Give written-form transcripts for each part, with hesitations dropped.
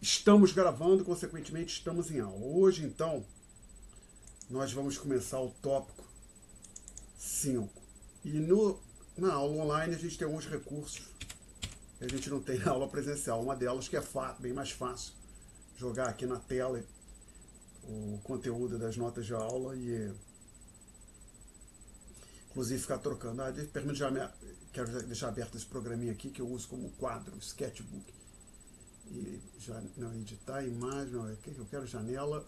Estamos gravando, consequentemente estamos em aula. Hoje, então, nós vamos começar o tópico 5. E na aula online a gente tem alguns recursos que a gente não tem na aula presencial. Uma delas que é bem mais fácil jogar aqui na tela o conteúdo das notas de aula e inclusive ficar trocando. Quero deixar aberto esse programinha aqui que eu uso como quadro, o sketchbook. E já não editar a imagem, não, o que eu quero? Janela,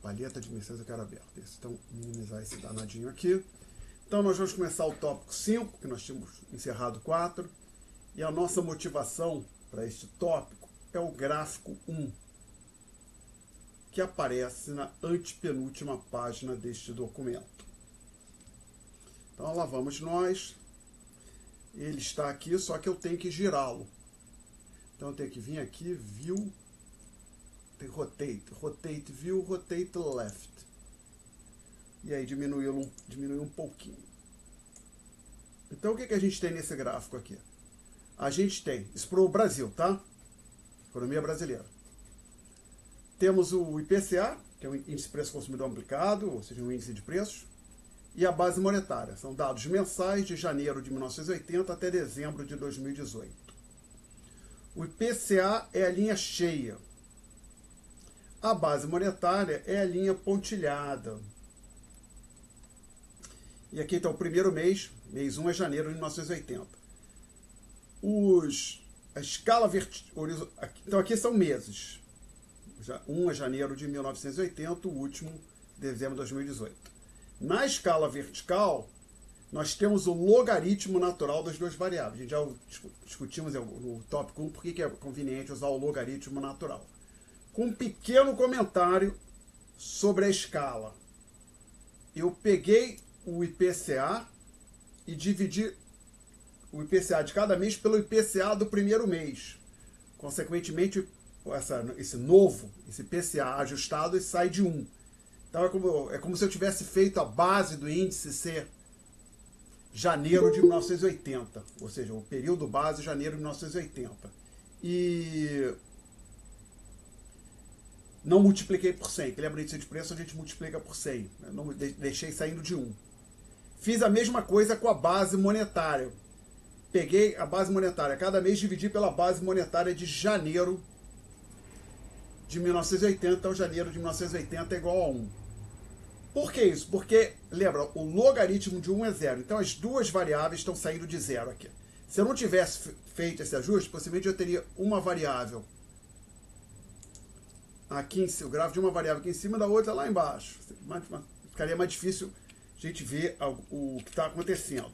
palheta de dimensões eu quero aberto. Então, minimizar esse danadinho aqui. Então, nós vamos começar o tópico 5, que nós tínhamos encerrado 4. E a nossa motivação para este tópico é o gráfico 1, que aparece na antepenúltima página deste documento. Então, lá vamos nós. Ele está aqui, só que eu tenho que girá-lo. Então, eu tenho que vir aqui, View, tem Rotate View, Rotate Left. E aí diminuir um pouquinho. Então, o que a gente tem nesse gráfico aqui? A gente tem, isso para o Brasil, tá? Economia brasileira. Temos o IPCA, que é o Índice de Preço Consumidor Aplicado, ou seja, um índice de preços, e a base monetária. São dados mensais de janeiro de 1980 até dezembro de 2018. O IPCA é a linha cheia. A base monetária é a linha pontilhada. E aqui está o primeiro mês 1 é janeiro de 1980. A escala vertical. Então aqui são meses. 1 é janeiro de 1980, o último dezembro de 2018. Na escala vertical, nós temos o logaritmo natural das duas variáveis. A gente já discutimos no tópico 1 por que é conveniente usar o logaritmo natural. Com um pequeno comentário sobre a escala. Eu peguei o IPCA e dividi o IPCA de cada mês pelo IPCA do primeiro mês. Consequentemente, esse IPCA ajustado sai de 1. Então é como se eu tivesse feito a base do índice ser janeiro de 1980, ou seja, o período base janeiro de 1980. E não multipliquei por 100, que lembra índice de preço, a gente multiplica por 100. Eu não deixei saindo de 1. Fiz a mesma coisa com a base monetária. Peguei a base monetária, cada mês dividi pela base monetária de janeiro de 1980, então janeiro de 1980 é igual a 1. Por que isso? Porque, lembra, o logaritmo de 1 é 0. Então, as duas variáveis estão saindo de 0 aqui. Se eu não tivesse feito esse ajuste, possivelmente eu teria uma variável aqui em cima, o gráfico de uma variável aqui em cima da outra lá embaixo. Ficaria mais difícil a gente ver o que está acontecendo.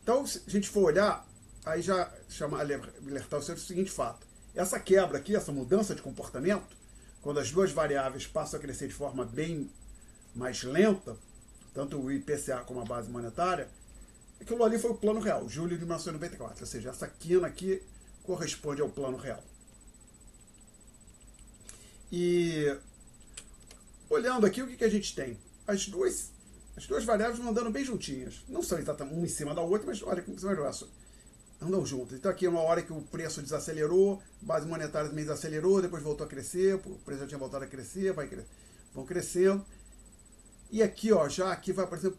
Então, se a gente for olhar, aí já alertar o seguinte fato. Essa quebra aqui, essa mudança de comportamento, quando as duas variáveis passam a crescer de forma bem mais lenta, tanto o IPCA como a base monetária, aquilo ali foi o plano real, julho de 1994, ou seja, essa quina aqui corresponde ao plano real. E olhando aqui, o que a gente tem? As duas variáveis vão andando bem juntinhas, não são exatamente uma em cima da outra, mas olha como você vai andam juntas. Então aqui é uma hora que o preço desacelerou, a base monetária também desacelerou, depois voltou a crescer, o preço já tinha voltado a crescer, vão crescendo. E aqui, ó, já aqui vai, por exemplo,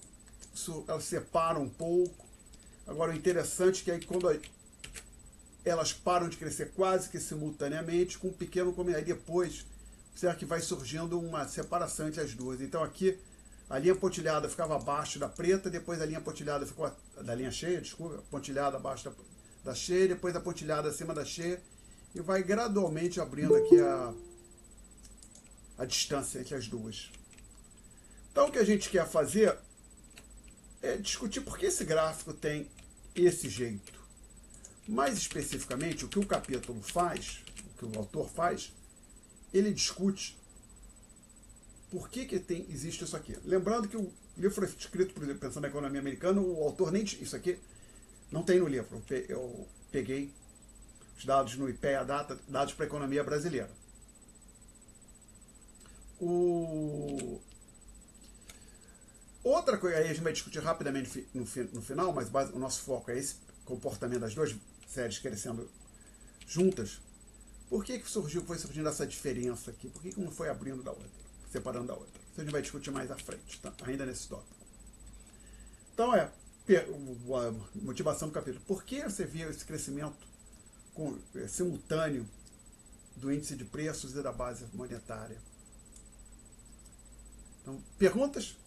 elas separam um pouco. Agora, o interessante é que aí quando elas param de crescer quase que simultaneamente, com um pequeno comentário, aí depois, será que vai surgindo uma separação entre as duas. Então aqui, a linha pontilhada ficava abaixo da preta, depois a linha pontilhada ficou, da linha cheia, desculpa, pontilhada abaixo da cheia, depois a pontilhada acima da cheia, e vai gradualmente abrindo aqui a distância entre as duas. Então, o que a gente quer fazer é discutir por que esse gráfico tem esse jeito. Mais especificamente, o que o capítulo faz, o que o autor faz, ele discute por que existe isso aqui. Lembrando que o livro foi escrito, por exemplo, pensando na economia americana, o autor nem... Isso aqui não tem no livro. Eu peguei os dados no IPEA Data, dados para a economia brasileira. Outra coisa, aí a gente vai discutir rapidamente no final, mas o nosso foco é esse comportamento das duas séries crescendo juntas. Por que foi surgindo essa diferença aqui? Por que uma foi abrindo da outra, separando da outra? Isso a gente vai discutir mais à frente, tá? Ainda nesse tópico. Então, a motivação do capítulo. Por que você via esse crescimento simultâneo do índice de preços e da base monetária? Então, perguntas?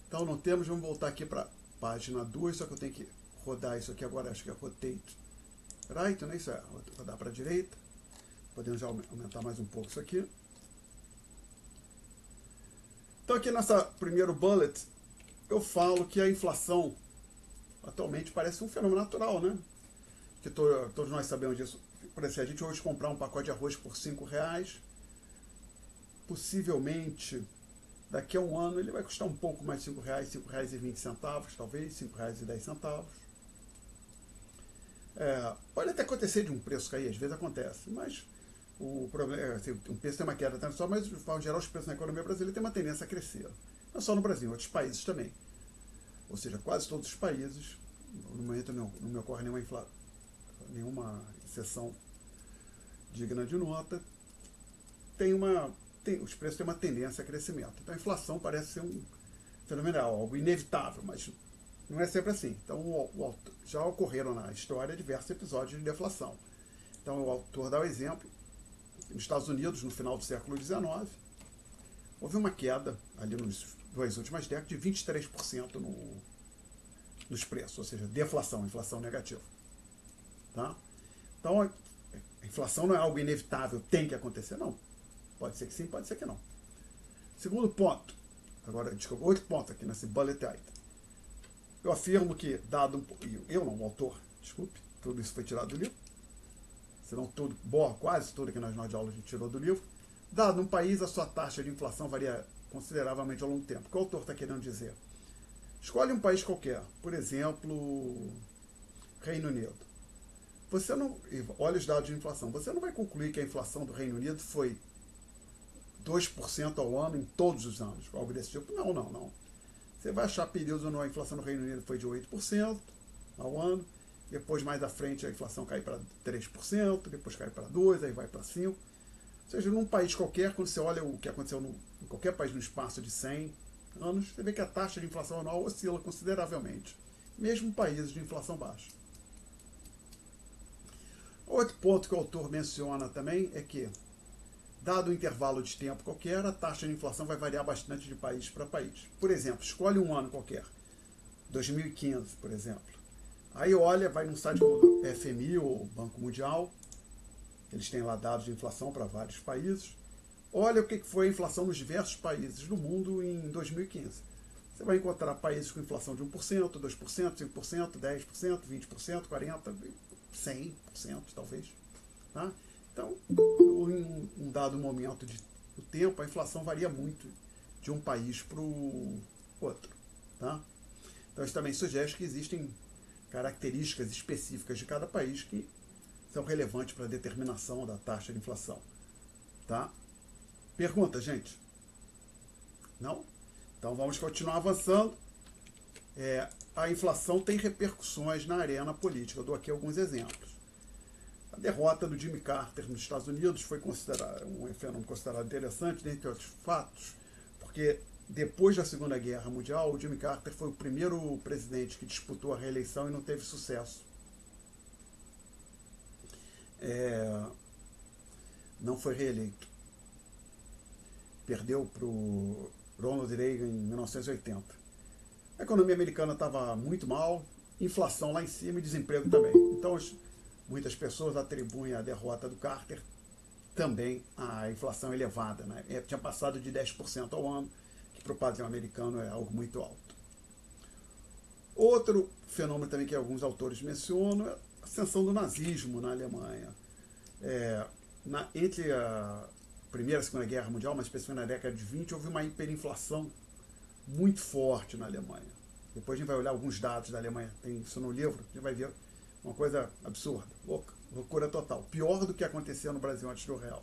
Então, não temos, vamos voltar aqui para a página 2, só que eu tenho que rodar isso aqui agora, acho que é rotate right, não é isso? Rodar para a direita. Podemos já aumentar mais um pouco isso aqui. Então, aqui nessa primeiro bullet, eu falo que a inflação atualmente parece um fenômeno natural, né? Que todos nós sabemos disso. Por exemplo, se a gente hoje comprar um pacote de arroz por R$5, possivelmente daqui a um ano ele vai custar um pouco mais de R$5, R$5,20, talvez, R$5,10. Pode até acontecer de um preço cair, às vezes acontece, mas o problema é assim, um preço tem uma queda só, mas de forma geral os preços na economia brasileira têm uma tendência a crescer. Não só no Brasil, em outros países também. Ou seja, quase todos os países, no momento não me ocorre nenhuma exceção digna de nota, os preços têm uma tendência a crescimento. Então a inflação parece ser um fenomenal, algo inevitável, mas não é sempre assim. Então já ocorreram na história diversos episódios de deflação. Então o autor dá o exemplo, nos Estados Unidos, no final do século XIX, houve uma queda, ali nas 2 últimas décadas, de 23% nos preços, ou seja, deflação, inflação negativa. Tá? Então, a inflação não é algo inevitável, tem que acontecer, não. Pode ser que sim, pode ser que não. Segundo ponto, outro ponto aqui nesse bullet item. Eu afirmo que, o autor, desculpe, tudo isso foi tirado do livro, senão quase tudo que nas notas de aula a gente tirou do livro. Dado um país, a sua taxa de inflação varia consideravelmente ao longo do tempo. O que o autor está querendo dizer? Escolhe um país qualquer, por exemplo, Reino Unido. Olha os dados de inflação. Você não vai concluir que a inflação do Reino Unido foi 2% ao ano em todos os anos, algo desse tipo. Não. Você vai achar períodos onde a inflação do Reino Unido foi de 8% ao ano, depois mais à frente a inflação cai para 3%, depois cai para 2%, aí vai para 5%. Ou seja, num país qualquer, quando você olha o que aconteceu em qualquer país no espaço de 100 anos, você vê que a taxa de inflação anual oscila consideravelmente, mesmo países de inflação baixa. Outro ponto que o autor menciona também é que, dado um intervalo de tempo qualquer, a taxa de inflação vai variar bastante de país para país. Por exemplo, escolhe um ano qualquer, 2015, por exemplo. Aí olha, vai num site como o FMI ou Banco Mundial, eles têm lá dados de inflação para vários países. Olha o que foi a inflação nos diversos países do mundo em 2015. Você vai encontrar países com inflação de 1%, 2%, 5%, 10%, 20%, 40%, 100% talvez. Tá? Então, em um dado momento do tempo, a inflação varia muito de um país para o outro. Tá? Então, isso também sugere que existem características específicas de cada país que são relevantes para a determinação da taxa de inflação. Tá? Pergunta, gente? Não? Então vamos continuar avançando. A inflação tem repercussões na arena política. Eu dou aqui alguns exemplos. A derrota do Jimmy Carter nos Estados Unidos foi um fenômeno considerado interessante, dentre outros fatos, porque depois da Segunda Guerra Mundial, o Jimmy Carter foi o primeiro presidente que disputou a reeleição e não teve sucesso. Não foi reeleito. Perdeu para o Ronald Reagan em 1980. A economia americana estava muito mal, inflação lá em cima e desemprego também. Então, muitas pessoas atribuem a derrota do Carter também à inflação elevada. Né? Tinha passado de 10% ao ano, que para o padrão americano é algo muito alto. Outro fenômeno também que alguns autores mencionam é a ascensão do nazismo na Alemanha. Entre a Primeira e a Segunda Guerra Mundial, mas especificamente na década de 20, houve uma hiperinflação muito forte na Alemanha. Depois a gente vai olhar alguns dados da Alemanha, tem isso no livro, a gente vai ver uma coisa absurda, loucura total. Pior do que acontecia no Brasil antes do real.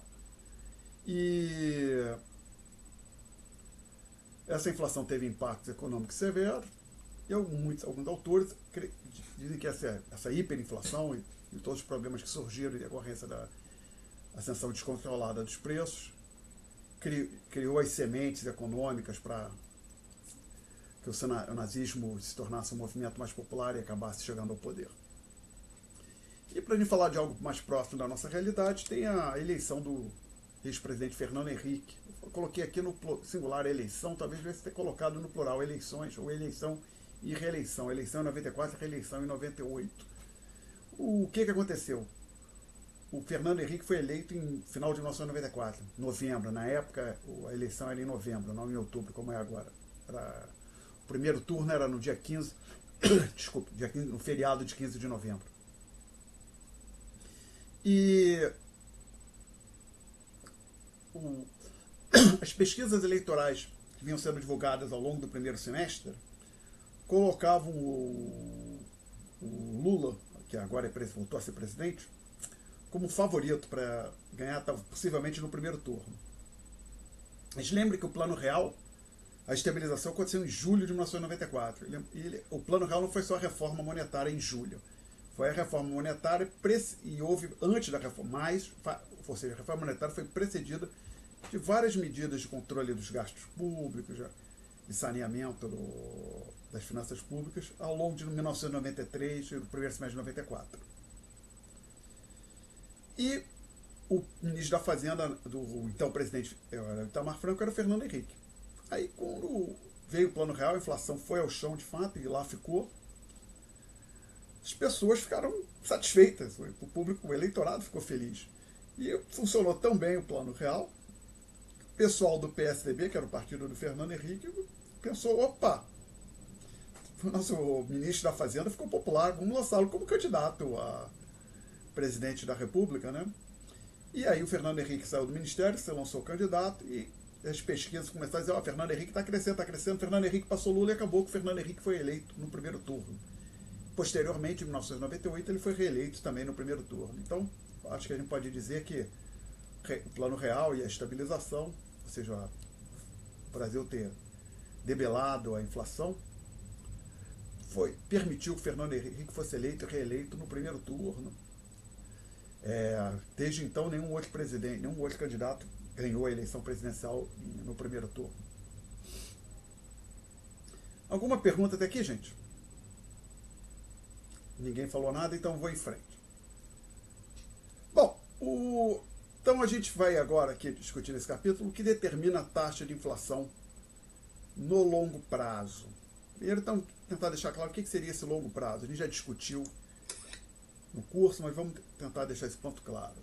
E essa inflação teve impactos econômicos severos, e alguns autores dizem que essa hiperinflação e todos os problemas que surgiram em decorrência ascensão descontrolada dos preços, criou as sementes econômicas para que o nazismo se tornasse um movimento mais popular e acabasse chegando ao poder. E para a gente falar de algo mais próximo da nossa realidade, tem a eleição do ex-presidente Fernando Henrique. Eu coloquei aqui no singular eleição, talvez devesse ter colocado no plural eleições, ou eleição e reeleição. Eleição em 94 e reeleição em 98. O que aconteceu? O Fernando Henrique foi eleito em final de 1994, novembro. Na época, a eleição era em novembro, não em outubro, como é agora. O primeiro turno era no dia 15, desculpa, dia 15, no feriado de 15 de novembro. E as pesquisas eleitorais que vinham sendo divulgadas ao longo do primeiro semestre colocavam o Lula, que agora voltou a ser presidente, como favorito para ganhar possivelmente no primeiro turno. Mas lembre que o Plano Real, a estabilização aconteceu em julho de 1994. O Plano Real não foi só a reforma monetária em julho. Foi a reforma monetária e houve, antes da reforma, ou seja, a reforma monetária foi precedida de várias medidas de controle dos gastos públicos, de saneamento das finanças públicas, ao longo de 1993 e do primeiro semestre de 94. E o ministro da Fazenda do então presidente Itamar Franco era o Fernando Henrique. Aí, quando veio o Plano Real, a inflação foi ao chão de fato e lá ficou. As pessoas ficaram satisfeitas, o público, o eleitorado ficou feliz. E funcionou tão bem o Plano Real, o pessoal do PSDB, que era o partido do Fernando Henrique, pensou, opa, o nosso ministro da Fazenda ficou popular, vamos lançá-lo como candidato a presidente da República, né? E aí o Fernando Henrique saiu do ministério, se lançou candidato, e as pesquisas começaram a dizer, o Fernando Henrique está crescendo, Fernando Henrique passou Lula e acabou que o Fernando Henrique foi eleito no primeiro turno. Posteriormente, em 1998, ele foi reeleito também no primeiro turno. Então, acho que a gente pode dizer que o Plano Real e a estabilização, ou seja, o Brasil ter debelado a inflação, permitiu que o Fernando Henrique fosse eleito e reeleito no primeiro turno. Desde então, nenhum outro candidato ganhou a eleição presidencial no primeiro turno. Alguma pergunta até aqui, gente? Ninguém falou nada, então vou em frente. Bom, então a gente vai agora aqui discutir nesse capítulo o que determina a taxa de inflação no longo prazo. Primeiro, então, tentar deixar claro o que seria esse longo prazo. A gente já discutiu no curso, mas vamos tentar deixar esse ponto claro.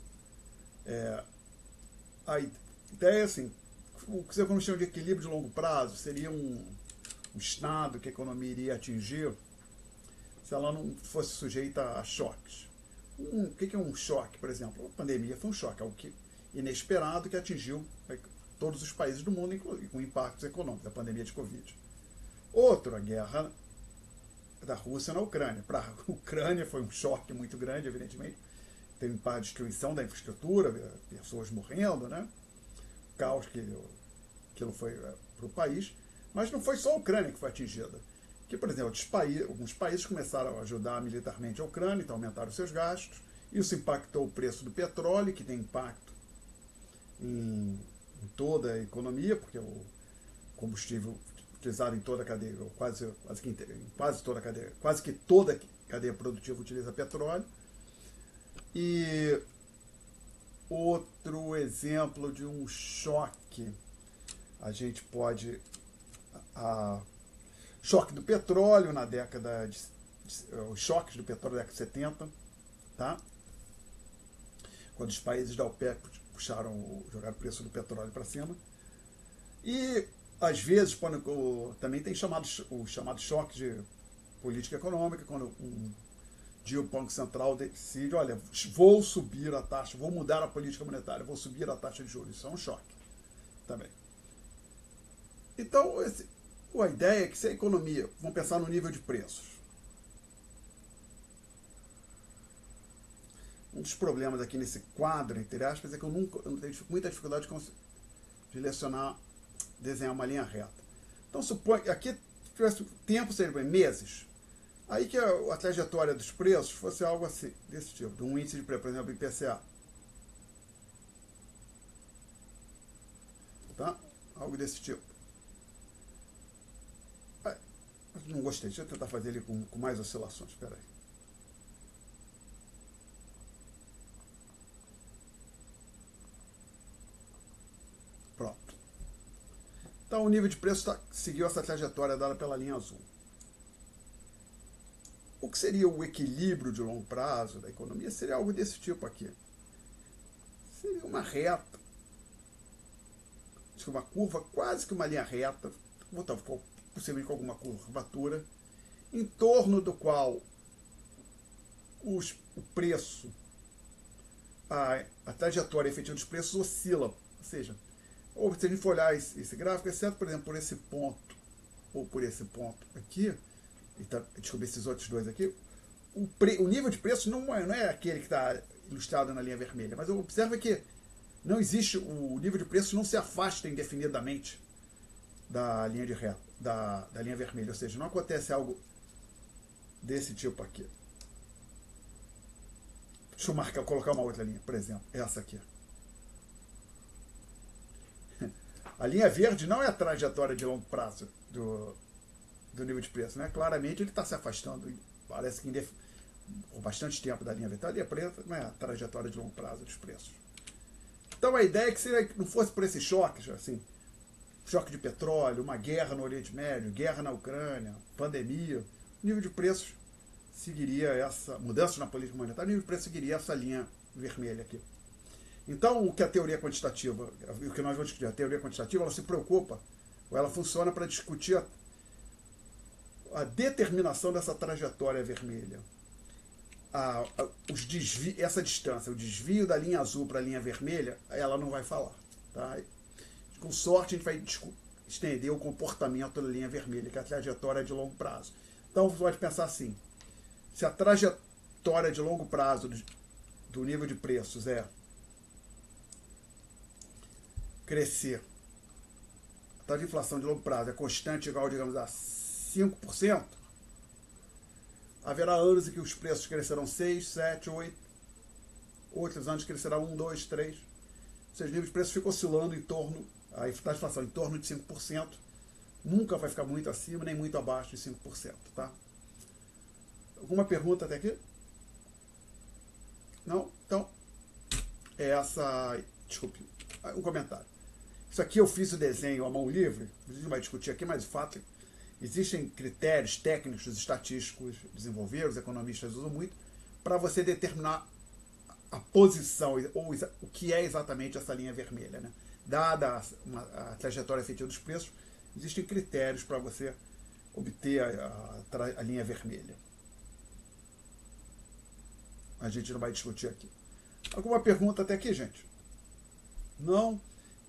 A ideia é assim, o que você chama de equilíbrio de longo prazo seria um estado que a economia iria atingir se ela não fosse sujeita a choques. O que é um choque, por exemplo? A pandemia foi um choque, algo inesperado que atingiu todos os países do mundo, com impactos econômicos, a pandemia de Covid. Outro, a guerra da Rússia na Ucrânia. Para a Ucrânia foi um choque muito grande, evidentemente. Teve impacto de destruição da infraestrutura, pessoas morrendo, né? O caos que aquilo foi para o país. Mas não foi só a Ucrânia que foi atingida. Que, por exemplo, alguns países começaram a ajudar militarmente a Ucrânia, então aumentaram seus gastos. Isso impactou o preço do petróleo, que tem impacto em toda a economia, porque o combustível utilizado em toda a cadeia, quase que toda a cadeia produtiva utiliza petróleo. E outro exemplo de um choque, a gente pode... choque do petróleo na década os choques do petróleo na década de 70, tá? Quando os países da OPEP jogaram o preço do petróleo para cima. E às vezes também tem os chamados choques de política econômica, quando um dia o Banco Central decide, olha, vou subir a taxa, vou mudar a política monetária, vou subir a taxa de juros. Isso é um choque também. Então, a ideia é que se a economia, vamos pensar no nível de preços. Um dos problemas aqui nesse quadro, entre aspas, é que eu tenho muita dificuldade de desenhar uma linha reta. Então, supõe que aqui tivesse tempo, seria meses. Aí que a trajetória dos preços fosse algo assim, desse tipo, de um índice de preço, por exemplo, IPCA. tá? Algo desse tipo. Não gostei, deixa eu tentar fazer ele com mais oscilações, espera aí. Pronto. Então o nível de preço seguiu essa trajetória dada pela linha azul. O que seria o equilíbrio de longo prazo da economia seria algo desse tipo aqui. Seria uma reta, uma curva, quase que uma linha reta, possivelmente com alguma curvatura, em torno do qual o preço, a trajetória efetiva dos preços oscila. Ou seja, se a gente for olhar esse gráfico, exceto, por exemplo, por esse ponto, ou por esse ponto aqui, descobrir esses outros dois aqui, o nível de preço não é aquele que está ilustrado na linha vermelha, mas observa que não existe, o nível de preço não se afasta indefinidamente da linha de reta, da linha vermelha, ou seja, não acontece algo desse tipo aqui. Deixa eu colocar uma outra linha, por exemplo, essa aqui. A linha verde não é a trajetória de longo prazo do nível de preço, né? Claramente ele está se afastando, parece que por bastante tempo da linha verde. A linha preta não é a trajetória de longo prazo dos preços. Então a ideia é que não fosse por esses choques, assim, choque de petróleo, uma guerra no Oriente Médio, guerra na Ucrânia, pandemia, o nível de preços seguiria essa mudança na política monetária, o nível de preço seguiria essa linha vermelha aqui. Então, o que a teoria quantitativa, o que nós vamos discutir, a teoria quantitativa, ela se preocupa, ou ela funciona para discutir a determinação dessa trajetória vermelha. Essa distância, o desvio da linha azul para a linha vermelha, ela não vai falar. Tá? Com sorte, a gente vai estender o comportamento da linha vermelha, que é a trajetória de longo prazo. Então, você pode pensar assim, se a trajetória de longo prazo do nível de preços é crescer, a taxa de inflação de longo prazo é constante, igual, digamos, a 5%, haverá anos em que os preços crescerão 6, 7, 8, outros anos crescerá 1, 2, 3. Ou seja, o nível de preço fica oscilando em torno, a taxa de inflação em torno de 5%, nunca vai ficar muito acima nem muito abaixo de 5%. Tá? Alguma pergunta até aqui? Não? Então, desculpe, um comentário. Isso aqui eu fiz o desenho à mão livre, a gente não vai discutir aqui, mas de fato existem critérios técnicos, estatísticos desenvolvidos, os economistas usam muito, para você determinar a posição, ou o que é exatamente essa linha vermelha. Né? Dada a trajetória efetiva dos preços, existem critérios para você obter a linha vermelha. A gente não vai discutir aqui. Alguma pergunta até aqui, gente? Não?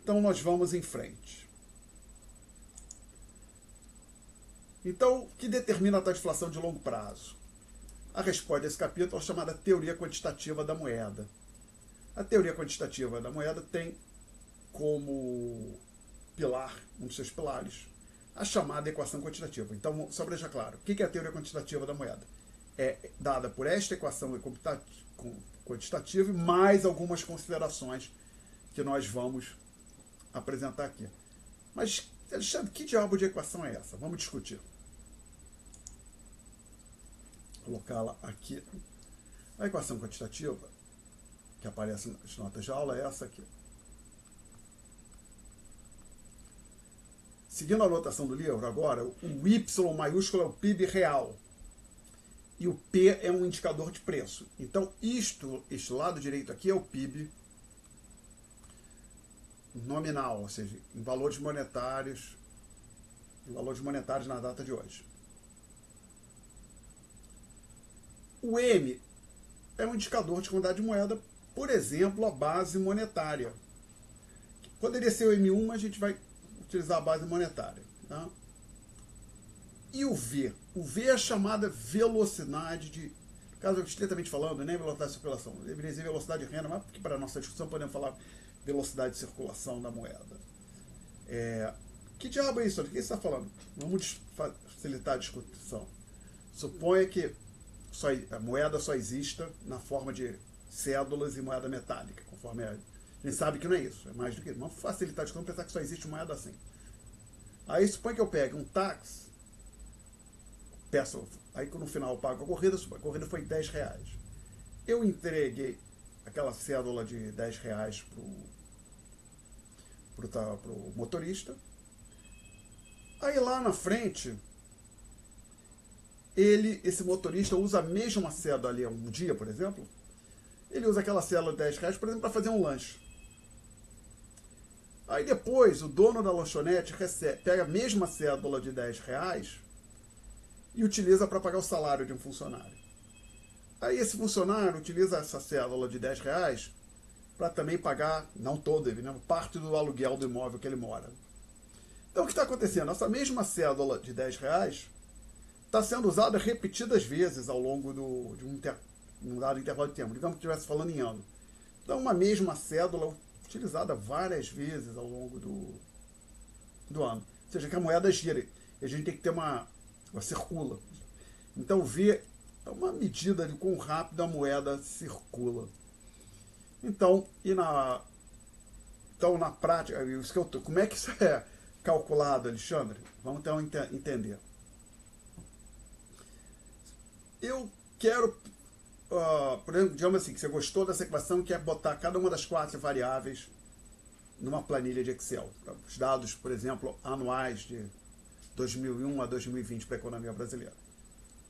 Então nós vamos em frente. Então, o que determina a taxa de inflação de longo prazo? A resposta desse capítulo é chamada teoria quantitativa da moeda. A teoria quantitativa da moeda tem como pilar, um dos seus pilares, a chamada equação quantitativa. Então, só para deixar claro, o que é a teoria quantitativa da moeda? É dada por esta equação quantitativa e mais algumas considerações que nós vamos apresentar aqui. Mas, Alexandre, que diabo de equação é essa? Vamos discutir. Vou colocá-la aqui. A equação quantitativa, que aparece nas notas de aula, é essa aqui. Seguindo a anotação do livro, agora, o Y maiúsculo é o PIB real. E o P é um indicador de preço. Então, este lado direito aqui é o PIB nominal, ou seja, em valores monetários na data de hoje. O M é um indicador de quantidade de moeda, por exemplo, a base monetária. Poderia ser o M1, mas a gente vai utilizar a base monetária. Tá? E o V? O V é a chamada velocidade de... Caso estritamente falando, nem velocidade de circulação. Deveria dizer velocidade de renda, mas porque para a nossa discussão podemos falar velocidade de circulação da moeda. Que diabo é isso? O que você está falando? Vamos facilitar a discussão. Suponha que a moeda só exista na forma de cédulas e moeda metálica, conforme A gente sabe que não é isso, é mais do que isso. Vamos facilitar de pensar que só existe moeda assim. Aí supõe que eu pegue um táxi, peço, aí no final eu pago a corrida foi R$10. Eu entreguei aquela cédula de R$10 pro motorista. Aí lá na frente, esse motorista usa a mesma cédula ali um dia, por exemplo. Ele usa aquela cédula de R$10, por exemplo, para fazer um lanche. Aí depois o dono da lanchonete pega a mesma cédula de R$10 e utiliza para pagar o salário de um funcionário. Aí esse funcionário utiliza essa cédula de R$10 para também pagar, não todo ele, né, parte do aluguel do imóvel que ele mora. Então o que está acontecendo? Essa mesma cédula de R$10 está sendo usada repetidas vezes ao longo de um dado intervalo de tempo. Digamos que estivesse falando em ano. Então uma mesma cédula utilizada várias vezes ao longo do ano. Ou seja, que a moeda gira. E a gente tem que ter ela circula. Então V é uma medida de quão rápido a moeda circula. Então, na prática, como é que isso é calculado, Alexandre? Vamos então entender. Eu quero, por exemplo, digamos assim, que você gostou dessa equação e quer botar cada uma das 4 variáveis numa planilha de Excel. Os dados, por exemplo, anuais de 2001 a 2020 para a economia brasileira.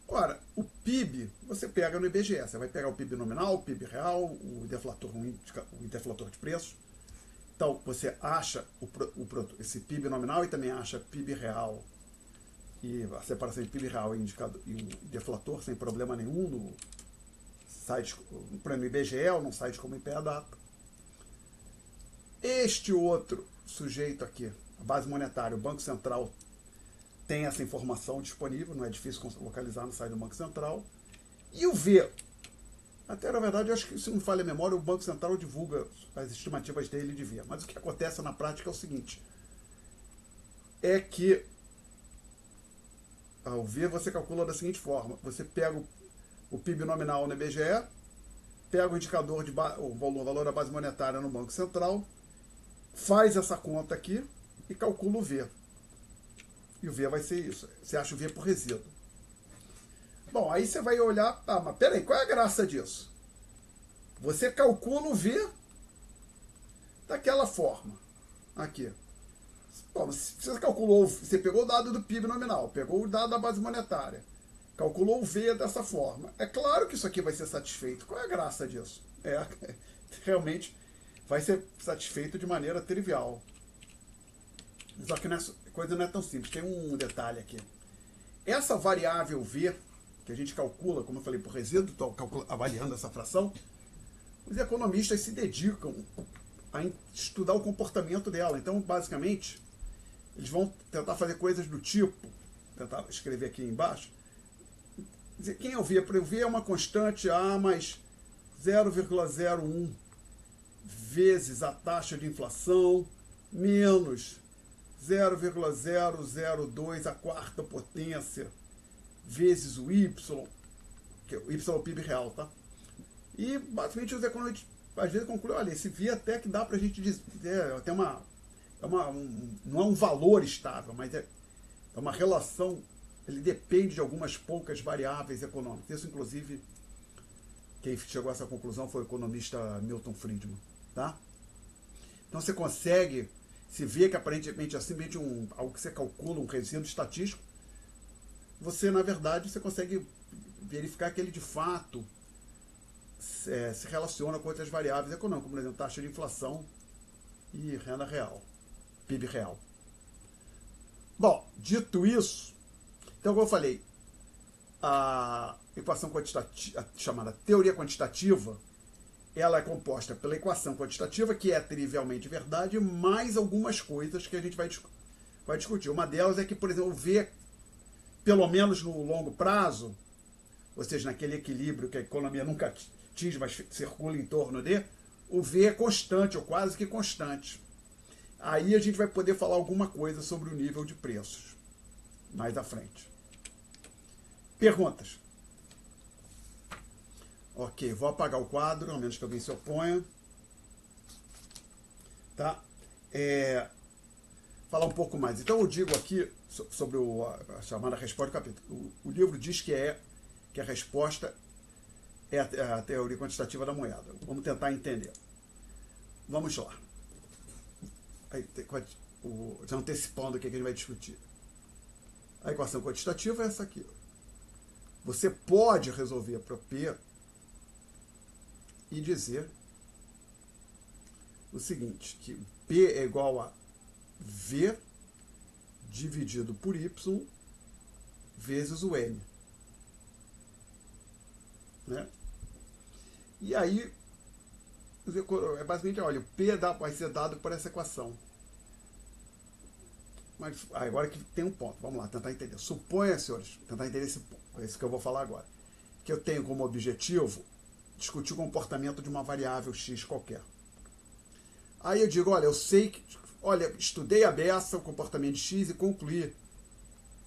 Ora, o PIB você pega no IBGE. Você vai pegar o PIB nominal, o PIB real, o deflator de preços. Então, você acha esse PIB nominal e também acha PIB real. E a separação de PIB real e o deflator sem problema nenhum no site, no IBGE ou num site como IPEA-Data. Este outro sujeito aqui, a base monetária, o Banco Central, tem essa informação disponível, não é difícil localizar no site do Banco Central. E o V, até na verdade, eu acho que, se não me falha a memória, o Banco Central divulga as estimativas dele de V. Mas o que acontece na prática é o seguinte, é que ao V você calcula da seguinte forma, você pega o PIB nominal no IBGE, pega o indicador o valor da base monetária no Banco Central, faz essa conta aqui e calcula o V. E o V vai ser isso. Você acha o V por resíduo. Bom, aí você vai olhar, mas peraí, qual é a graça disso? Você calcula o V daquela forma. Aqui. Bom, você calculou, você pegou o dado do PIB nominal, pegou o dado da base monetária, calculou o V dessa forma. É claro que isso aqui vai ser satisfeito. Qual é a graça disso? Realmente vai ser satisfeito de maneira trivial. Só que a coisa não é tão simples. Tem um detalhe aqui. Essa variável V, que a gente calcula, como eu falei, por resíduo, estou avaliando essa fração, os economistas se dedicam a estudar o comportamento dela. Então, basicamente, eles vão tentar fazer coisas do tipo, tentar escrever aqui embaixo, dizer, quem é o V? O V é uma constante A mais 0,01 vezes a taxa de inflação menos 0,002 a quarta potência vezes o Y, que o Y é o PIB real, tá? E, basicamente, os economistas às vezes concluem, olha, esse V até que dá pra gente dizer, não é um valor estável, mas é uma relação, ele depende de algumas poucas variáveis econômicas. Isso, inclusive, quem chegou a essa conclusão foi o economista Milton Friedman, tá? Então você consegue, se vê que aparentemente é simplesmente algo que você calcula, um resíduo estatístico, você, na verdade, você consegue verificar que ele, de fato, se relaciona com outras variáveis econômicas, como, por exemplo, taxa de inflação e renda real, PIB real. Bom, dito isso, então, como eu falei, a equação quantitativa, chamada teoria quantitativa, ela é composta pela equação quantitativa, que é trivialmente verdade, mais algumas coisas que a gente vai discutir. Uma delas é que, por exemplo, o V, pelo menos no longo prazo, ou seja, naquele equilíbrio que a economia nunca atinge, mas circula em torno de, o V é constante, ou quase que constante. Aí a gente vai poder falar alguma coisa sobre o nível de preços mais à frente. Perguntas? Ok, vou apagar o quadro, a menos que alguém se oponha. tá? Falar um pouco mais. Então eu digo aqui sobre a chamada resposta do capítulo. O livro diz que a resposta é a teoria quantitativa da moeda. Vamos tentar entender. Vamos lá. Já antecipando o que a gente vai discutir. A equação quantitativa é essa aqui. Você pode resolver para P e dizer o seguinte, que P é igual a V dividido por Y vezes o N. Né? E aí, basicamente, olha, o P vai ser dado por essa equação. Mas agora que tem um ponto, vamos lá, tentar entender. Suponha, senhores, tentar entender esse ponto, é isso que eu vou falar agora, que eu tenho como objetivo discutir o comportamento de uma variável X qualquer. Aí eu digo, olha, eu sei que, olha, estudei a beça, o comportamento de X e concluí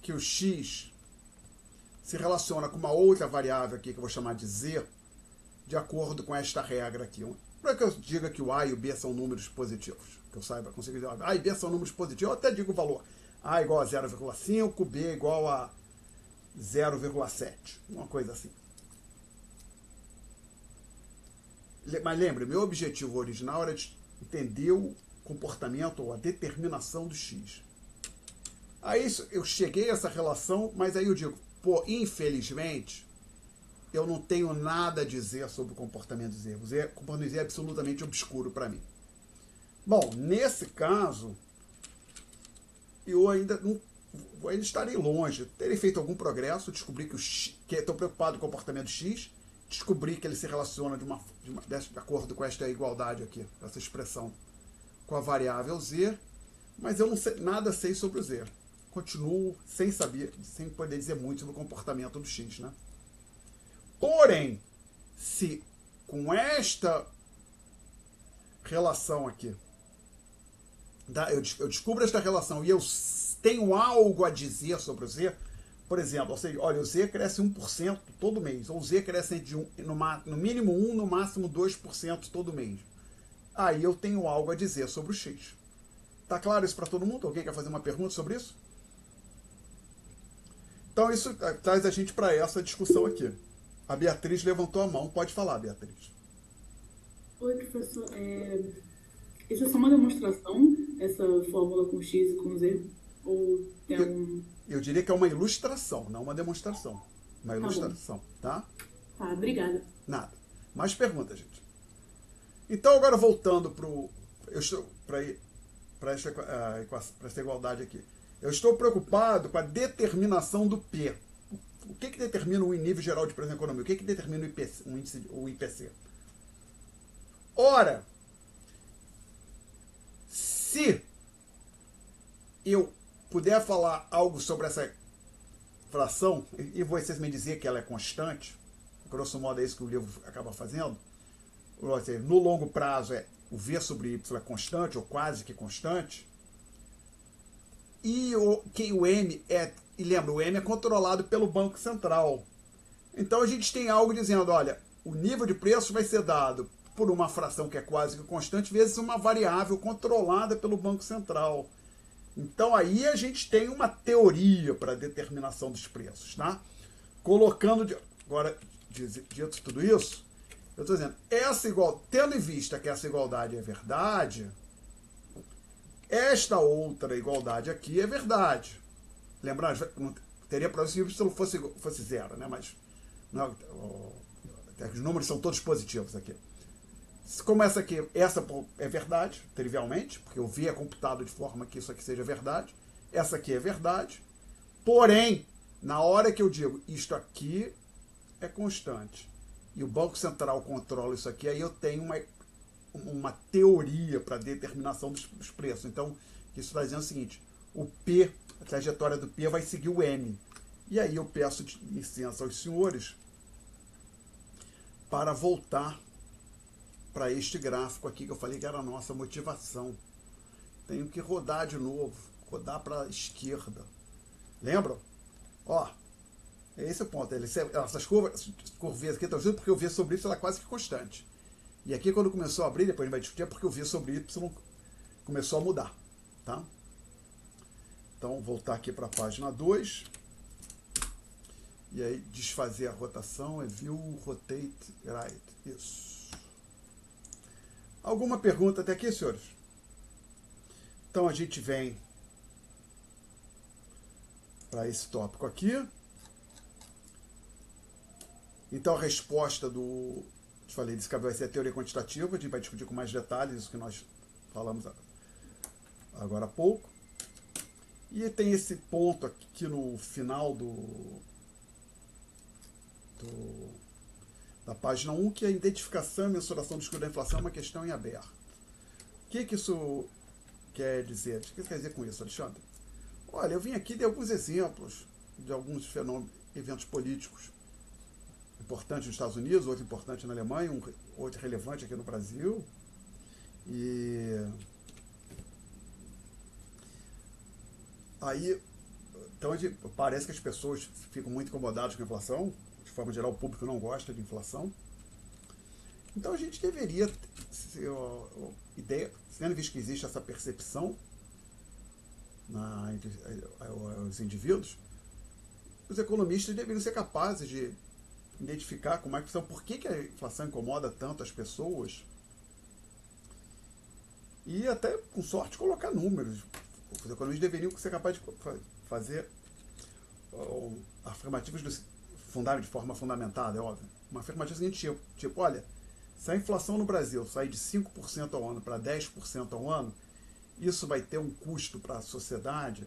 que o X se relaciona com uma outra variável aqui, que eu vou chamar de Z, de acordo com esta regra aqui. Para que eu diga que o A e o B são números positivos, que eu saiba, consigo dizer, A e B são números positivos, eu até digo o valor. A igual a 0,5, B igual a 0,7, uma coisa assim. Mas lembre, meu objetivo original era de entender o comportamento ou a determinação do X. Aí eu cheguei a essa relação, mas aí eu digo, pô, infelizmente, eu não tenho nada a dizer sobre o comportamento do Z. O comportamento do Z é absolutamente obscuro para mim. Bom, nesse caso, eu ainda estarei longe. Terei feito algum progresso, descobri que estou preocupado com o comportamento X, descobri que ele se relaciona de acordo com esta igualdade aqui, essa expressão, com a variável Z, mas eu não sei, nada sei sobre o Z. Continuo sem saber, sem poder dizer muito sobre o comportamento do X, né? Porém, se com esta relação aqui, eu descubro esta relação e eu tenho algo a dizer sobre o Z, por exemplo, ou seja, olha, o Z cresce 1% todo mês, ou o Z cresce no mínimo 1%, no máximo 2% todo mês. Aí eu tenho algo a dizer sobre o X. Tá claro isso para todo mundo? Alguém quer fazer uma pergunta sobre isso? Então isso traz a gente para essa discussão aqui. A Beatriz levantou a mão. Pode falar, Beatriz. Oi, professor. Isso é só uma demonstração, essa fórmula com X e com Z? Ou tem algum... Eu diria que é uma ilustração, não uma demonstração. Uma ilustração, tá? Tá, obrigada. Nada. Mais perguntas, gente. Então, agora voltando para essa igualdade aqui. Eu estou preocupado com a determinação do P. O que determina o nível geral de preço na economia? O que determina o IPC? Ora, se eu puder falar algo sobre essa fração, e vocês me dizer que ela é constante, grosso modo é isso que o livro acaba fazendo, no longo prazo o V sobre Y é constante, ou quase que constante, e o M e lembra, o M é controlado pelo Banco Central. Então a gente tem algo dizendo, olha, o nível de preço vai ser dado por uma fração que é quase que constante, vezes uma variável controlada pelo Banco Central. Então aí a gente tem uma teoria para a determinação dos preços, tá? Agora, dito tudo isso, eu estou dizendo, tendo em vista que essa igualdade é verdade, esta outra igualdade aqui é verdade. Lembrando, não teria problema se o Y fosse zero, né? Mas não, os números são todos positivos aqui. Como essa aqui, essa é verdade, trivialmente, porque o V é computado de forma que isso aqui seja verdade. Essa aqui é verdade. Porém, na hora que eu digo isto aqui é constante e o Banco Central controla isso aqui, aí eu tenho uma teoria para determinação dos preços. Então, isso está dizendo o seguinte, o P, a trajetória do P vai seguir o M. E aí eu peço licença aos senhores para voltar para este gráfico aqui que eu falei que era a nossa motivação. Tenho que rodar de novo, rodar para a esquerda. Lembram? Ó, esse é o ponto. Essas curvas aqui estão juntas porque o V sobre Y ela é quase que constante. E aqui quando começou a abrir, depois a gente vai discutir, é porque o V sobre Y começou a mudar, tá? Então, voltar aqui para a página 2. E aí, desfazer a rotação é View, Rotate, Right. Isso. Alguma pergunta até aqui, senhores? Então, a gente vem para esse tópico aqui. Então, a resposta do... Eu falei disso que vai ser a teoria quantitativa. A gente vai discutir com mais detalhes isso que nós falamos agora há pouco. E tem esse ponto aqui no final da página 1, que é a identificação e mensuração do estudo da inflação é uma questão em aberto. O que isso quer dizer? O que quer dizer com isso, Alexandre? Olha, eu vim aqui e dei alguns exemplos de alguns fenômenos, eventos políticos importantes nos Estados Unidos, outro importante na Alemanha, outro relevante aqui no Brasil. E aí, então parece que as pessoas ficam muito incomodadas com a inflação. De forma geral, o público não gosta de inflação. Então a gente deveria, tendo visto que existe essa percepção entre os indivíduos, os economistas deveriam ser capazes de identificar como é que são, por que a inflação incomoda tanto as pessoas e até, com sorte, colocar números. Os economistas deveriam ser capazes de fazer afirmativas de forma fundamentada, é óbvio. Uma afirmativa seguinte, tipo, olha, se a inflação no Brasil sair de 5% ao ano para 10% ao ano, isso vai ter um custo para a sociedade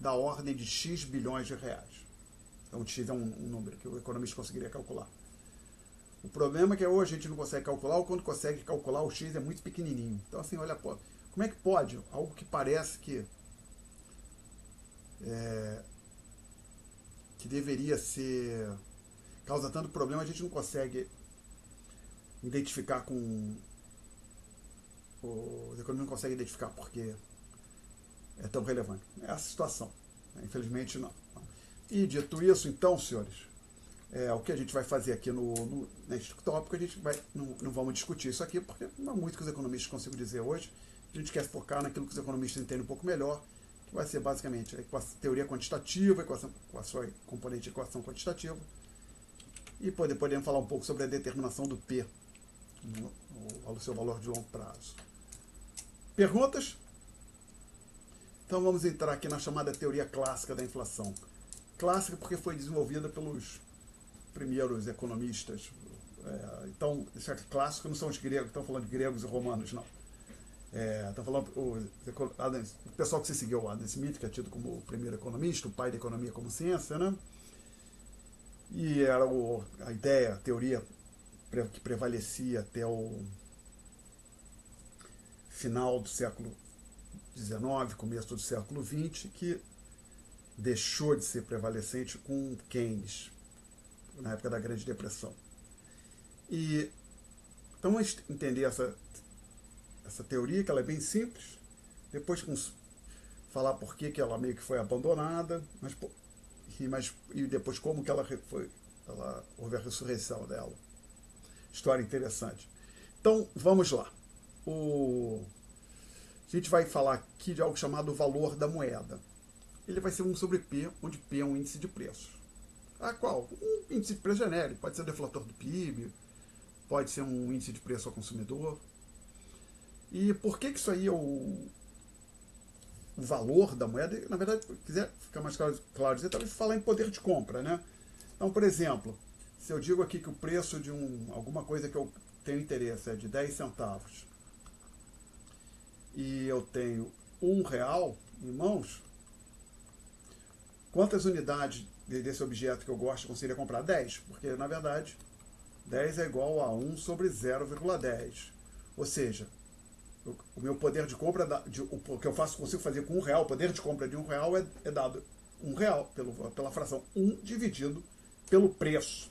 da ordem de X bilhões de reais. Então, X é um número que o economista conseguiria calcular. O problema é que hoje a gente não consegue calcular, ou quando consegue calcular, o X é muito pequenininho. Então, assim, olha, como é que pode algo que parece que deveria ser... causa tanto problema, a gente não consegue identificar os economistas não conseguem identificar porque é tão relevante. É essa situação. Infelizmente, não. E dito isso, então, senhores, o que a gente vai fazer aqui neste tópico, a gente não vamos discutir isso aqui, porque não é muito que os economistas consigam dizer hoje. A gente quer focar naquilo que os economistas entendem um pouco melhor, que vai ser basicamente a teoria quantitativa, com a sua componente de equação quantitativa, e podemos falar um pouco sobre a determinação do P, o seu valor de longo prazo. Perguntas? Então vamos entrar aqui na chamada teoria clássica da inflação. Clássica porque foi desenvolvida pelos primeiros economistas. Então, isso é clássico, não são os gregos, estão falando de gregos e romanos, não. Estão falando o pessoal que se seguiu, o Adam Smith, que é tido como o primeiro economista, o pai da economia como ciência, né? E era a ideia, a teoria que prevalecia até o final do século XIX, começo do século XX, que deixou de ser prevalecente com Keynes, na época da Grande Depressão. E então vamos entender essa teoria, que ela é bem simples, depois falar por que ela meio que foi abandonada, e depois como que houve a ressurreição dela. História interessante. Então, vamos lá. A gente vai falar aqui de algo chamado valor da moeda. Ele vai ser 1 sobre P, onde P é um índice de preços. Qual? Um índice de preço genérico. Pode ser o deflator do PIB, pode ser um índice de preço ao consumidor. E por que isso aí é o valor da moeda? Na verdade, se quiser ficar mais claro dizer, talvez falar em poder de compra, né? Então, por exemplo, se eu digo aqui que o preço de alguma coisa que eu tenho interesse é de 10 centavos e eu tenho R$1 em mãos, quantas unidades desse objeto que eu gosto eu conseguiria comprar? 10, porque na verdade 10 é igual a 1 sobre 0,10. Ou seja, o meu poder de compra, o que eu consigo fazer com R$1, o poder de compra de R$1 é dado R$1 pela fração 1 dividido pelo preço.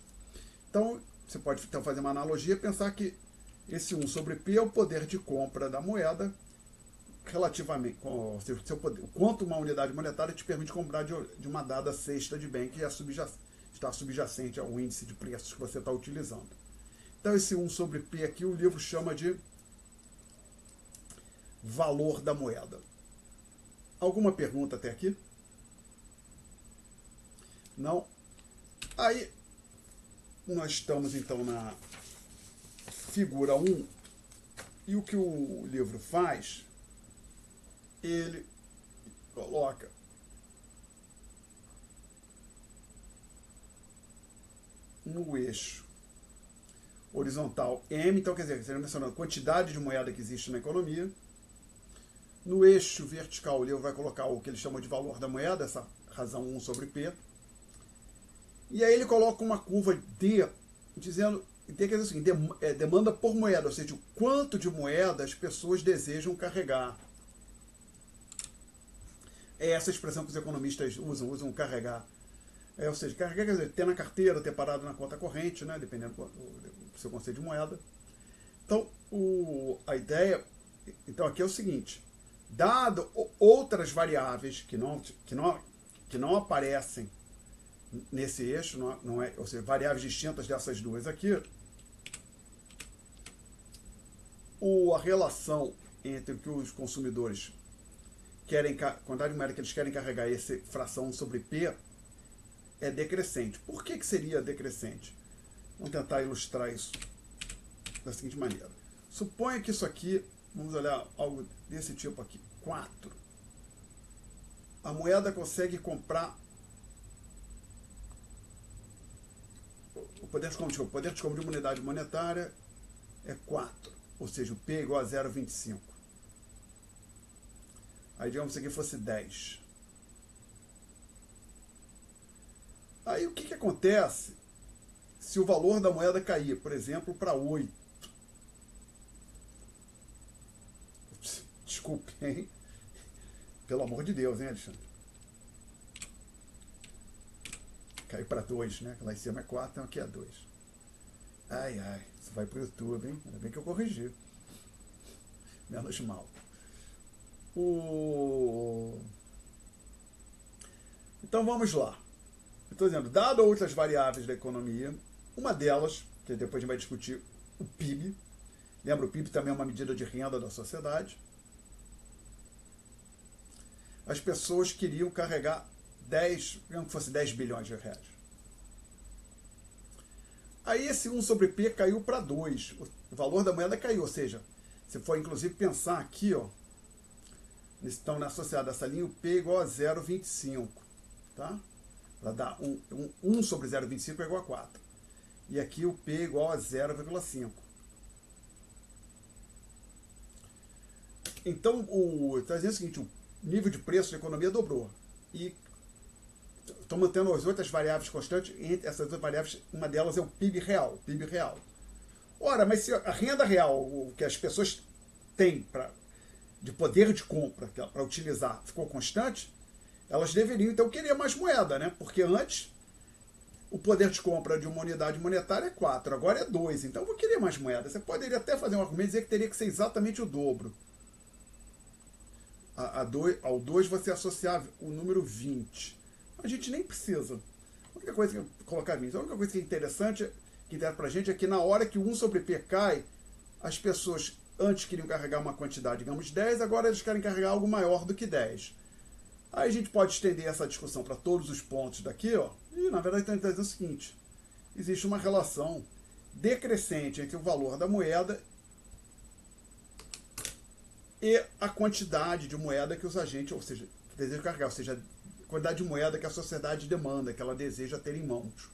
Então, você pode fazer uma analogia e pensar que esse 1 sobre P é o poder de compra da moeda relativamente, ou seja, quanto uma unidade monetária te permite comprar de uma dada cesta de bem que está subjacente ao índice de preços que você está utilizando. Então, esse 1 sobre P aqui, o livro chama de valor da moeda. Alguma pergunta até aqui? Não? Aí, nós estamos então na figura 1, e o que o livro faz, ele coloca no eixo horizontal M, então quer dizer, você está mencionando a quantidade de moeda que existe na economia. No eixo vertical, o livro vai colocar o que ele chama de valor da moeda, essa razão 1 sobre P. E aí ele coloca uma curva D, dizendo, tem que dizer assim, demanda por moeda, ou seja, o quanto de moeda as pessoas desejam carregar. É essa expressão que os economistas usam carregar. Ou seja, carregar quer dizer ter na carteira, ter parado na conta corrente, né, dependendo do seu conceito de moeda. Então, a ideia então aqui é o seguinte, dado outras variáveis que não aparecem nesse eixo, não é, ou seja, variáveis distintas dessas duas aqui, a relação entre o que os consumidores querem, quantidade de moeda que eles querem carregar, essa fração sobre P, é decrescente. Por que seria decrescente? Vamos tentar ilustrar isso da seguinte maneira. Suponha que isso aqui, vamos olhar algo desse tipo aqui, 4. A moeda consegue comprar o poder de compra de uma unidade monetária é 4, ou seja, o P é igual a 0,25. Aí digamos que aqui fosse 10. Aí o que acontece se o valor da moeda cair, por exemplo, para 8? Desculpe, hein? Pelo amor de Deus, hein, Alexandre? Cair para 2, né? Lá em cima é 4, então aqui é 2. Ai, ai, isso vai para o YouTube, hein? Ainda bem que eu corrigi. Menos mal. Então vamos lá. Estou dizendo, dado outras variáveis da economia, uma delas, que depois a gente vai discutir, o PIB. Lembra, o PIB também é uma medida de renda da sociedade. As pessoas queriam carregar 10, digamos que fosse 10 bilhões de reais. Aí esse 1 sobre P caiu para 2. O valor da moeda caiu, ou seja, se for inclusive pensar aqui, ó, então associado a essa linha, o P é igual a 0,25, tá? Para dar 1 sobre 0,25 é igual a 4. E aqui o P é igual a 0,5. Então, está dizendo o seguinte, o nível de preço da economia dobrou. E estão mantendo as outras variáveis constantes, entre essas outras variáveis, uma delas é o PIB real. Ora, mas se a renda real, o que as pessoas têm de poder de compra para utilizar, ficou constante, elas deveriam então querer mais moeda, né? Porque antes o poder de compra de uma unidade monetária é 4, agora é 2, então eu vou querer mais moeda. Você poderia até fazer um argumento e dizer que teria que ser exatamente o dobro. Ao 2 você associar o número 20. A gente nem precisa. A única coisa que eu colocar 20. A única coisa que é interessante, que interessa pra gente, é que na hora que o 1 sobre P cai, as pessoas antes queriam carregar uma quantidade, digamos 10, agora eles querem carregar algo maior do que 10. Aí a gente pode estender essa discussão para todos os pontos daqui, ó, e na verdade está dizendo o seguinte, existe uma relação decrescente entre o valor da moeda e a quantidade de moeda que os agentes, ou seja, desejam carregar, ou seja, a quantidade de moeda que a sociedade demanda, que ela deseja ter em mãos.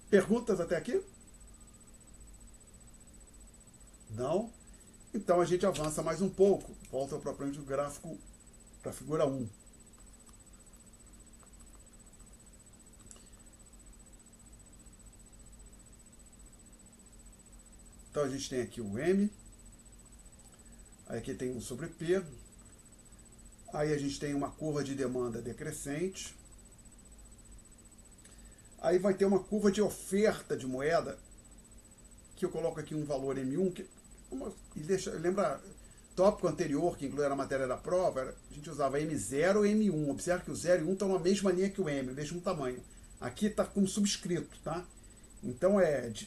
Perguntas até aqui? Não? Então a gente avança mais um pouco, volta propriamente o gráfico para a figura 1. Então a gente tem aqui o M, aí aqui tem 1 sobre P, aí a gente tem uma curva de demanda decrescente, aí vai ter uma curva de oferta de moeda, que eu coloco aqui um valor M1, lembra tópico anterior, que incluía a matéria da prova, a gente usava M0 e M1. Observe que o 0 e 1 estão na mesma linha que o M, o mesmo tamanho. Aqui está como subscrito, tá? Então,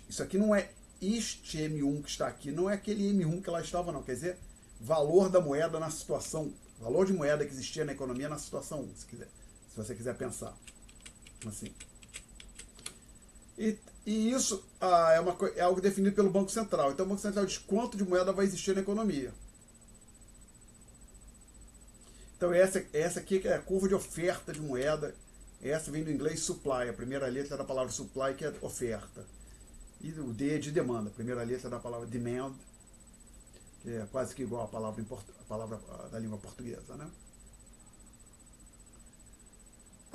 isso aqui não é este M1 que está aqui, não é aquele M1 que lá estava, não. Quer dizer, valor da moeda na situação, valor de moeda que existia na economia na situação 1, se você quiser pensar. Assim. E isso é algo definido pelo Banco Central. Então o Banco Central diz quanto de moeda vai existir na economia. Então essa aqui é a curva de oferta de moeda. Essa vem do inglês supply, a primeira letra da palavra supply, que é oferta. E o D é de demanda, a primeira letra da palavra demand, que é quase que igual a palavra da língua portuguesa, né?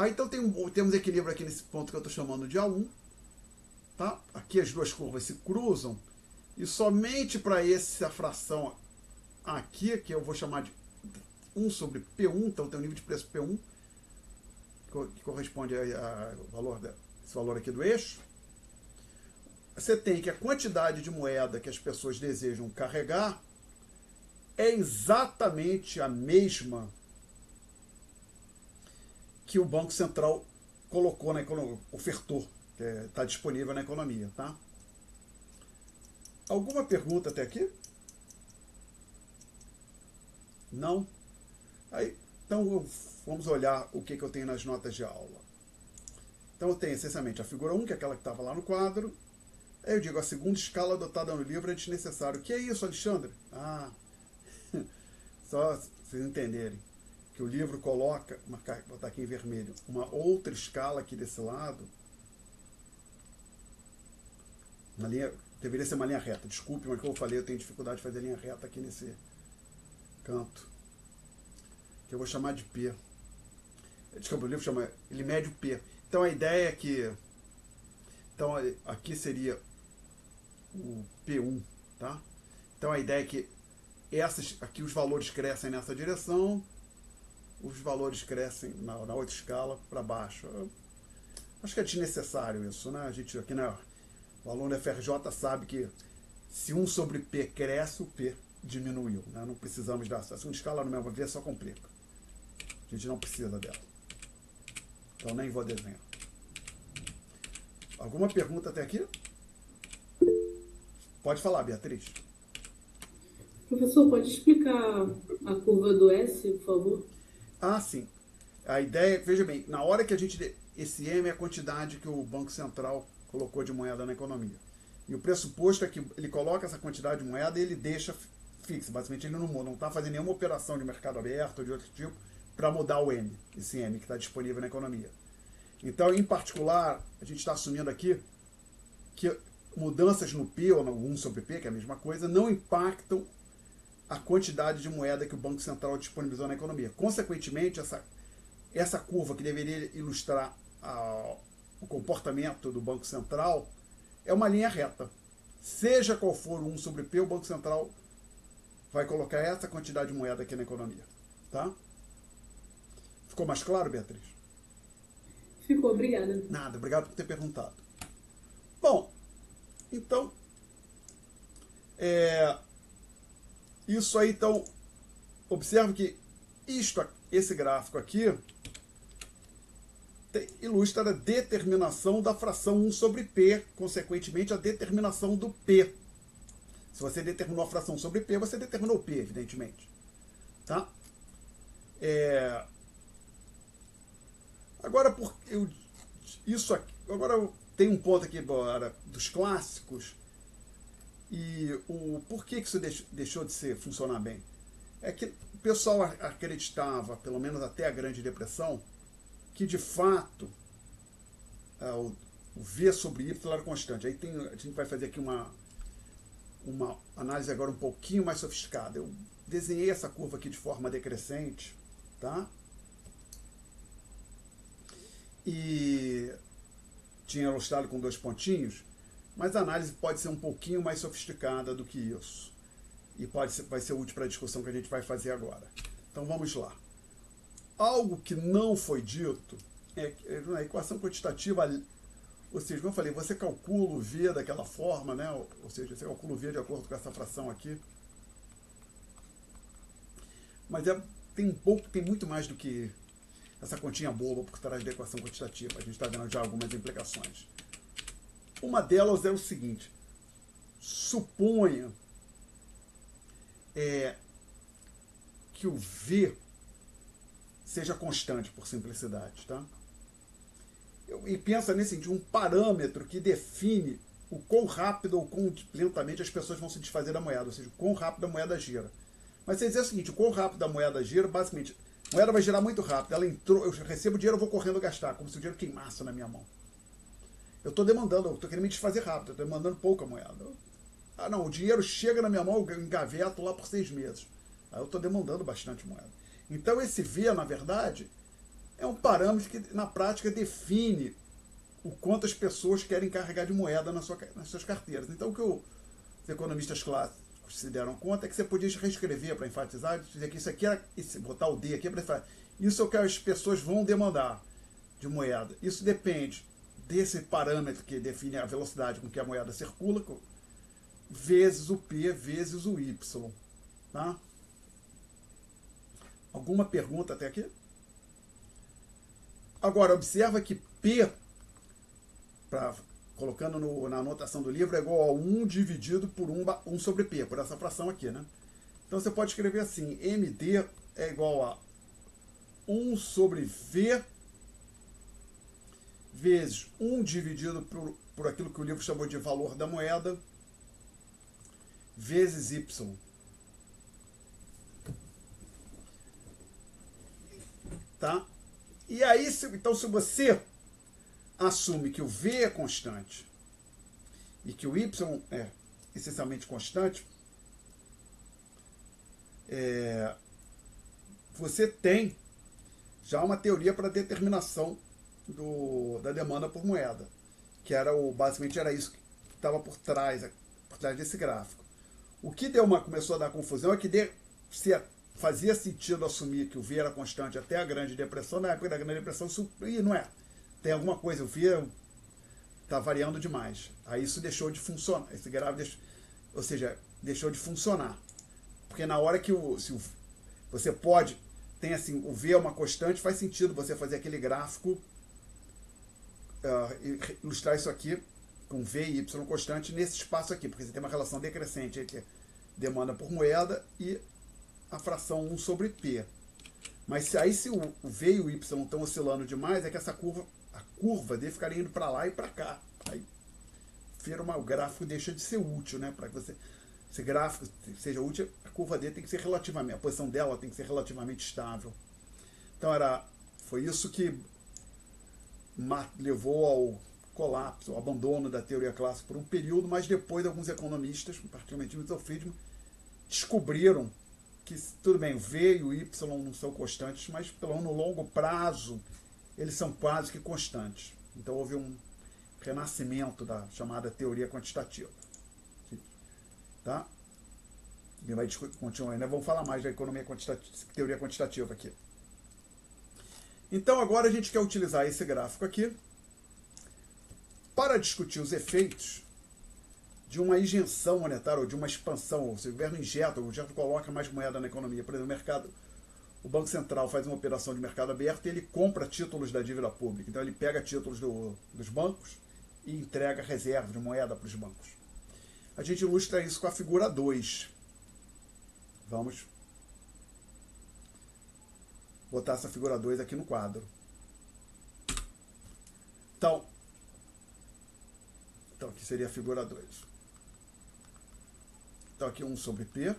Então temos equilíbrio aqui nesse ponto que eu estou chamando de A1. Tá? Aqui as duas curvas se cruzam. E somente para essa fração aqui, que eu vou chamar de 1 sobre P1, então tem o nível de preço P1, que corresponde a esse valor aqui do eixo. Você tem que a quantidade de moeda que as pessoas desejam carregar é exatamente a mesma que o Banco Central colocou na economia, ofertou, que está disponível na economia, tá? Alguma pergunta até aqui? Não? Então vamos olhar o que eu tenho nas notas de aula. Então eu tenho essencialmente a figura 1, que é aquela que estava lá no quadro. Aí eu digo, a segunda escala adotada no livro é desnecessário. O que é isso, Alexandre? Só vocês entenderem que o livro coloca, vou botar aqui em vermelho, uma outra escala aqui desse lado. Uma linha, deveria ser uma linha reta. Desculpe, mas como eu falei, eu tenho dificuldade de fazer linha reta aqui nesse canto. Que eu vou chamar de P. Desculpa, o livro chama, ele mede o P. Então a ideia é que, então aqui seria o P1, tá? Então a ideia é que aqui os valores crescem nessa direção, os valores crescem na outra escala para baixo. Acho que é desnecessário isso, né? A gente aqui, né, o aluno da FRJ sabe que se 1 sobre P cresce, o P diminuiu, né? Não precisamos dessa. A segunda escala no mesmo vez só complica. A gente não precisa dela. Então nem vou desenhar. Alguma pergunta até aqui? Pode falar, Beatriz. Professor, pode explicar a curva do S, por favor? Sim. A ideia, veja bem, na hora que esse M é a quantidade que o Banco Central colocou de moeda na economia. E o pressuposto é que ele coloca essa quantidade de moeda e ele deixa fixa. Basicamente ele não muda, não está fazendo nenhuma operação de mercado aberto ou de outro tipo para mudar o M, esse M que está disponível na economia. Então, em particular, a gente está assumindo aqui que mudanças no P ou no 1 sobre P, que é a mesma coisa, não impactam a quantidade de moeda que o Banco Central disponibilizou na economia. Consequentemente, essa curva que deveria ilustrar o comportamento do Banco Central é uma linha reta. Seja qual for o 1 sobre P, o Banco Central vai colocar essa quantidade de moeda aqui na economia. Tá? Ficou mais claro, Beatriz? Ficou, obrigada. Nada, obrigado por ter perguntado. Bom, então, isso aí, então, observe que esse gráfico aqui ilustra a determinação da fração 1 sobre P, consequentemente a determinação do P. Se você determinou a fração sobre P, você determinou o P, evidentemente. Tá? Agora, agora tem um ponto aqui dos clássicos e por que isso deixou de funcionar bem. É que o pessoal acreditava, pelo menos até a Grande Depressão, que de fato o V sobre Y era constante. Aí a gente vai fazer aqui uma análise agora um pouquinho mais sofisticada. Eu desenhei essa curva aqui de forma decrescente, tá? E tinha ilustrado com 2 pontinhos, mas a análise pode ser um pouquinho mais sofisticada do que isso. E vai ser útil para a discussão que a gente vai fazer agora. Então vamos lá. Algo que não foi dito é na equação quantitativa, ou seja, como eu falei, você calcula o V daquela forma, né? Ou seja, você calcula o V de acordo com essa fração aqui. Mas tem muito mais do que essa continha boba por trás da equação quantitativa. A gente está vendo já algumas implicações. Uma delas é o seguinte: suponha que o V seja constante, por simplicidade, tá? E pensa nesse de um parâmetro que define o quão rápido ou quão lentamente as pessoas vão se desfazer da moeda, ou seja, o quão rápido a moeda gira. Mas você dizer o seguinte, o quão rápido a moeda gira, basicamente, a moeda vai girar muito rápido, ela entrou, eu recebo dinheiro, eu vou correndo gastar, como se o dinheiro queimasse na minha mão. Eu estou demandando, eu estou querendo me desfazer rápido, eu estou demandando pouca moeda. Ah não, o dinheiro chega na minha mão, eu engaveto lá por 6 meses. Aí eu estou demandando bastante moeda. Então esse V, na verdade, é um parâmetro que na prática define o quanto as pessoas querem carregar de moeda nas suas carteiras. Então o que os economistas clássicos se deram conta é que você podia reescrever para enfatizar, dizer que isso aqui era, botar o D aqui para falar, isso é o que as pessoas vão demandar de moeda. Isso depende desse parâmetro que define a velocidade com que a moeda circula, vezes o P, vezes o Y. Tá? Alguma pergunta até aqui? Agora, observa que P, colocando na anotação do livro, é igual a 1 dividido por 1 sobre P, por essa fração aqui, né? Então você pode escrever assim, MD é igual a 1 sobre V vezes 1 dividido por aquilo que o livro chamou de valor da moeda, vezes Y. Tá? E aí, então, se você assume que o V é constante e que o Y é essencialmente constante, você tem já uma teoria para determinação da demanda por moeda, que era basicamente era isso que estava por trás desse gráfico. O que começou a dar confusão é que se fazia sentido assumir que o V era constante até a Grande Depressão, na época da Grande Depressão, não é. Tem alguma coisa, o V está variando demais. Aí isso deixou de funcionar, esse gráfico, ou seja, deixou de funcionar. Porque na hora que você tem assim, o V é uma constante, faz sentido você fazer aquele gráfico, ilustrar isso aqui com V e Y constante nesse espaço aqui, porque você tem uma relação decrescente entre demanda por moeda e a fração 1 sobre P. Mas aí se o V e o Y estão oscilando demais, é que a curva dele ficaria indo para lá e para cá. Aí o gráfico deixa de ser útil, né? Para que esse gráfico seja útil, a curva dele tem que ser relativamente, a posição dela tem que ser relativamente estável. Então foi isso que levou ao colapso, ao abandono da teoria clássica por um período, mas depois alguns economistas, particularmente Milton Friedman, descobriram que, tudo bem, o V e o Y não são constantes, mas pelo menos no longo prazo eles são quase que constantes. Então houve um renascimento da chamada teoria quantitativa. Tá? E vai continuar ainda, vamos falar mais da teoria quantitativa aqui. Então agora a gente quer utilizar esse gráfico aqui para discutir os efeitos de uma injeção monetária ou de uma expansão, ou seja, o governo injeta, o governo coloca mais moeda na economia. Por exemplo, o Banco Central faz uma operação de mercado aberto e ele compra títulos da dívida pública. Então ele pega títulos dos bancos e entrega reserva de moeda para os bancos. A gente ilustra isso com a figura 2. Vamos botar essa figura 2 aqui no quadro. Então aqui seria a figura 2. Então aqui 1 sobre P.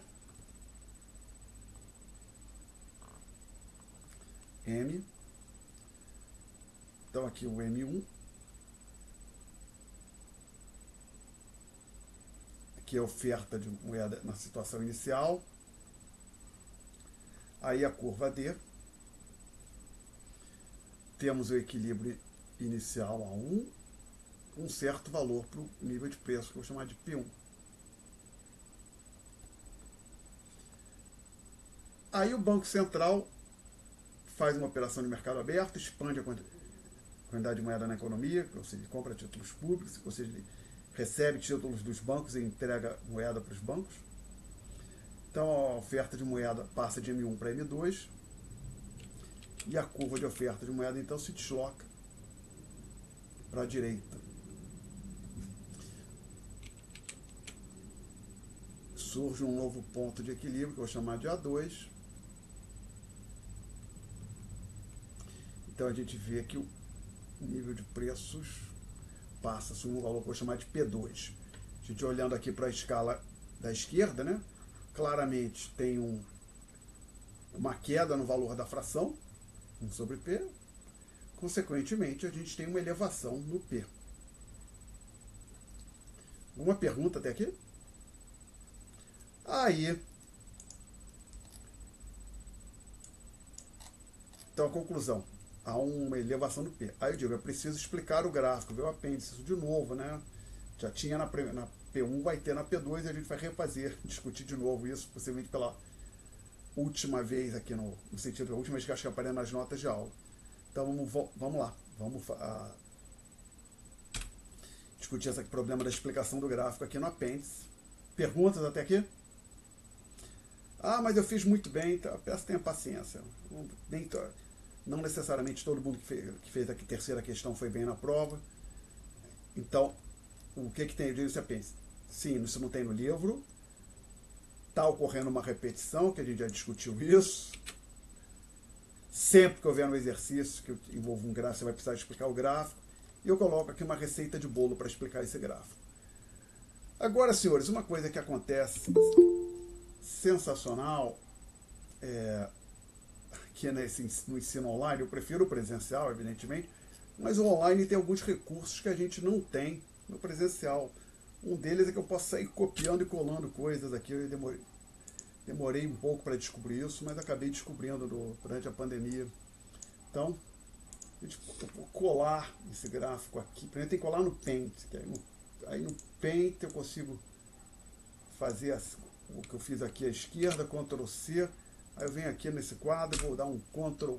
M. Então aqui o M1. Aqui é a oferta de moeda na situação inicial. Aí a curva D. Temos o equilíbrio inicial a 1, um certo valor para o nível de preço, que eu vou chamar de P1. Aí o Banco Central faz uma operação de mercado aberto, expande a quantidade de moeda na economia, ou seja, ele compra títulos públicos, ou seja, ele recebe títulos dos bancos e entrega moeda para os bancos. Então a oferta de moeda passa de M1 para M2 e a curva de oferta de moeda então se desloca para a direita. Surge um novo ponto de equilíbrio, que eu vou chamar de A2, Então a gente vê que o nível de preços passa a assumir um valor que eu vou chamar de P2. A gente olhando aqui para a escala da esquerda, né? Claramente tem uma queda no valor da fração, 1 sobre P. Consequentemente, a gente tem uma elevação no P. Uma pergunta até aqui? Aí, então a conclusão, há uma elevação do P. Aí eu digo, é preciso explicar o gráfico, ver o apêndice, isso de novo, né? Já tinha na P1, vai ter na P2, e a gente vai refazer, discutir de novo isso, possivelmente pela última vez aqui, no sentido, a última vez que acho que aparece nas notas de aula. Então vamos lá, vamos discutir esse problema da explicação do gráfico aqui no apêndice. Perguntas até aqui? Ah, mas eu fiz muito bem, tá? Peço tenha paciência. Não necessariamente todo mundo que fez a terceira questão foi bem na prova. Então, o que tem nesse apêndice? Sim, isso não tem no livro. Está ocorrendo uma repetição, que a gente já discutiu isso. Sempre que houver um exercício que envolva um gráfico, você vai precisar explicar o gráfico. E eu coloco aqui uma receita de bolo para explicar esse gráfico. Agora, senhores, uma coisa que acontece sensacional aqui no ensino online, eu prefiro o presencial, evidentemente, mas o online tem alguns recursos que a gente não tem no presencial. Um deles é que eu posso sair copiando e colando coisas aqui. Eu demorei um pouco para descobrir isso, mas acabei descobrindo durante a pandemia. Então, eu vou colar esse gráfico aqui. Primeiro tem que colar no Paint. Aí no Paint eu consigo fazer o que eu fiz aqui à esquerda, Ctrl C. Aí eu venho aqui nesse quadro, vou dar um Ctrl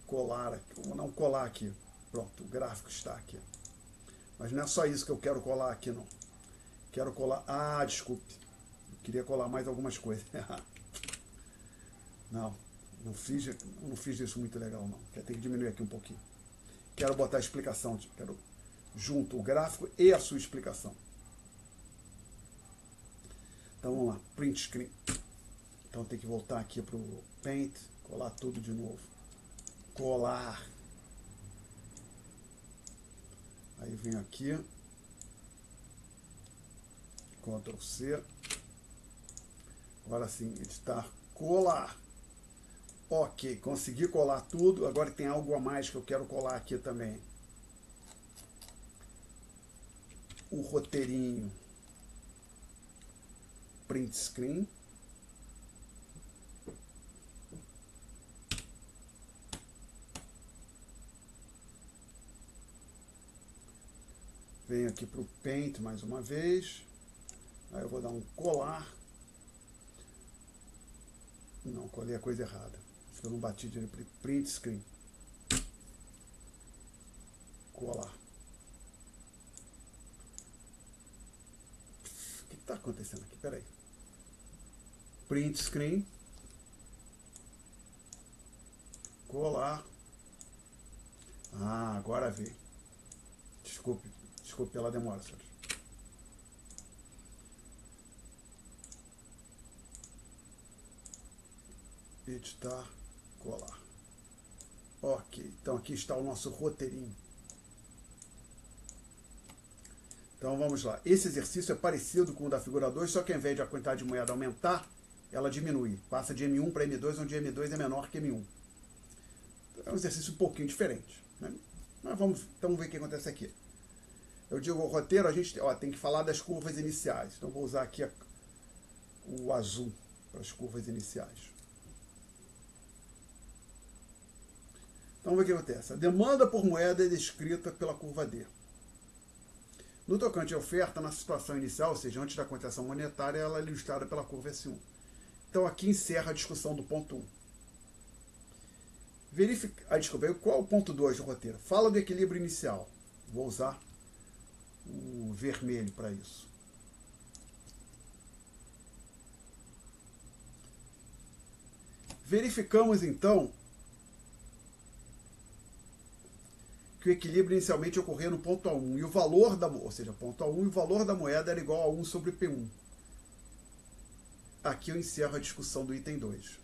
colar aqui. Vou dar um colar aqui. Pronto, o gráfico está aqui. Mas não é só isso que eu quero colar aqui, não. Quero colar... Ah, desculpe. Eu queria colar mais algumas coisas. Não fiz isso muito legal, não. Tem que diminuir aqui um pouquinho. Quero botar a explicação. Quero junto o gráfico e a sua explicação. Então vamos lá. Print screen. Então tem que voltar aqui para o Paint. Colar tudo de novo. Colar. Aí vem aqui, Ctrl C, agora sim, editar, colar. Ok, consegui colar tudo, agora tem algo a mais que eu quero colar aqui também. O roteirinho, print screen. Venho aqui para o Paint mais uma vez. Aí eu vou dar um colar. Não, colei a coisa errada. Acho que eu não bati direito. Print screen. Colar. O que está acontecendo aqui? Peraí. Print screen. Colar. Ah, agora veio. Desculpe pela demora, senhores. Editar, colar. Ok, então aqui está o nosso roteirinho. Então vamos lá. Esse exercício é parecido com o da figura 2, só que ao invés de a quantidade de moeda aumentar, ela diminui. Passa de M1 para M2, onde M2 é menor que M1. É um exercício um pouquinho diferente, né? Mas vamos ver o que acontece aqui. Eu digo o roteiro, a gente tem que falar das curvas iniciais. Então vou usar aqui o azul para as curvas iniciais. Então vamos ver o que acontece. A demanda por moeda é descrita pela curva D. No tocante à oferta, na situação inicial, ou seja, antes da contração monetária, ela é ilustrada pela curva S1. Então aqui encerra a discussão do ponto 1. Desculpa, qual é o ponto 2 do roteiro? Fala do equilíbrio inicial. Vou usar o vermelho para isso. Verificamos então que o equilíbrio inicialmente ocorreu no ponto A1 e o valor ponto A1 e o valor da moeda era igual a 1 sobre P1. Aqui eu encerro a discussão do item 2.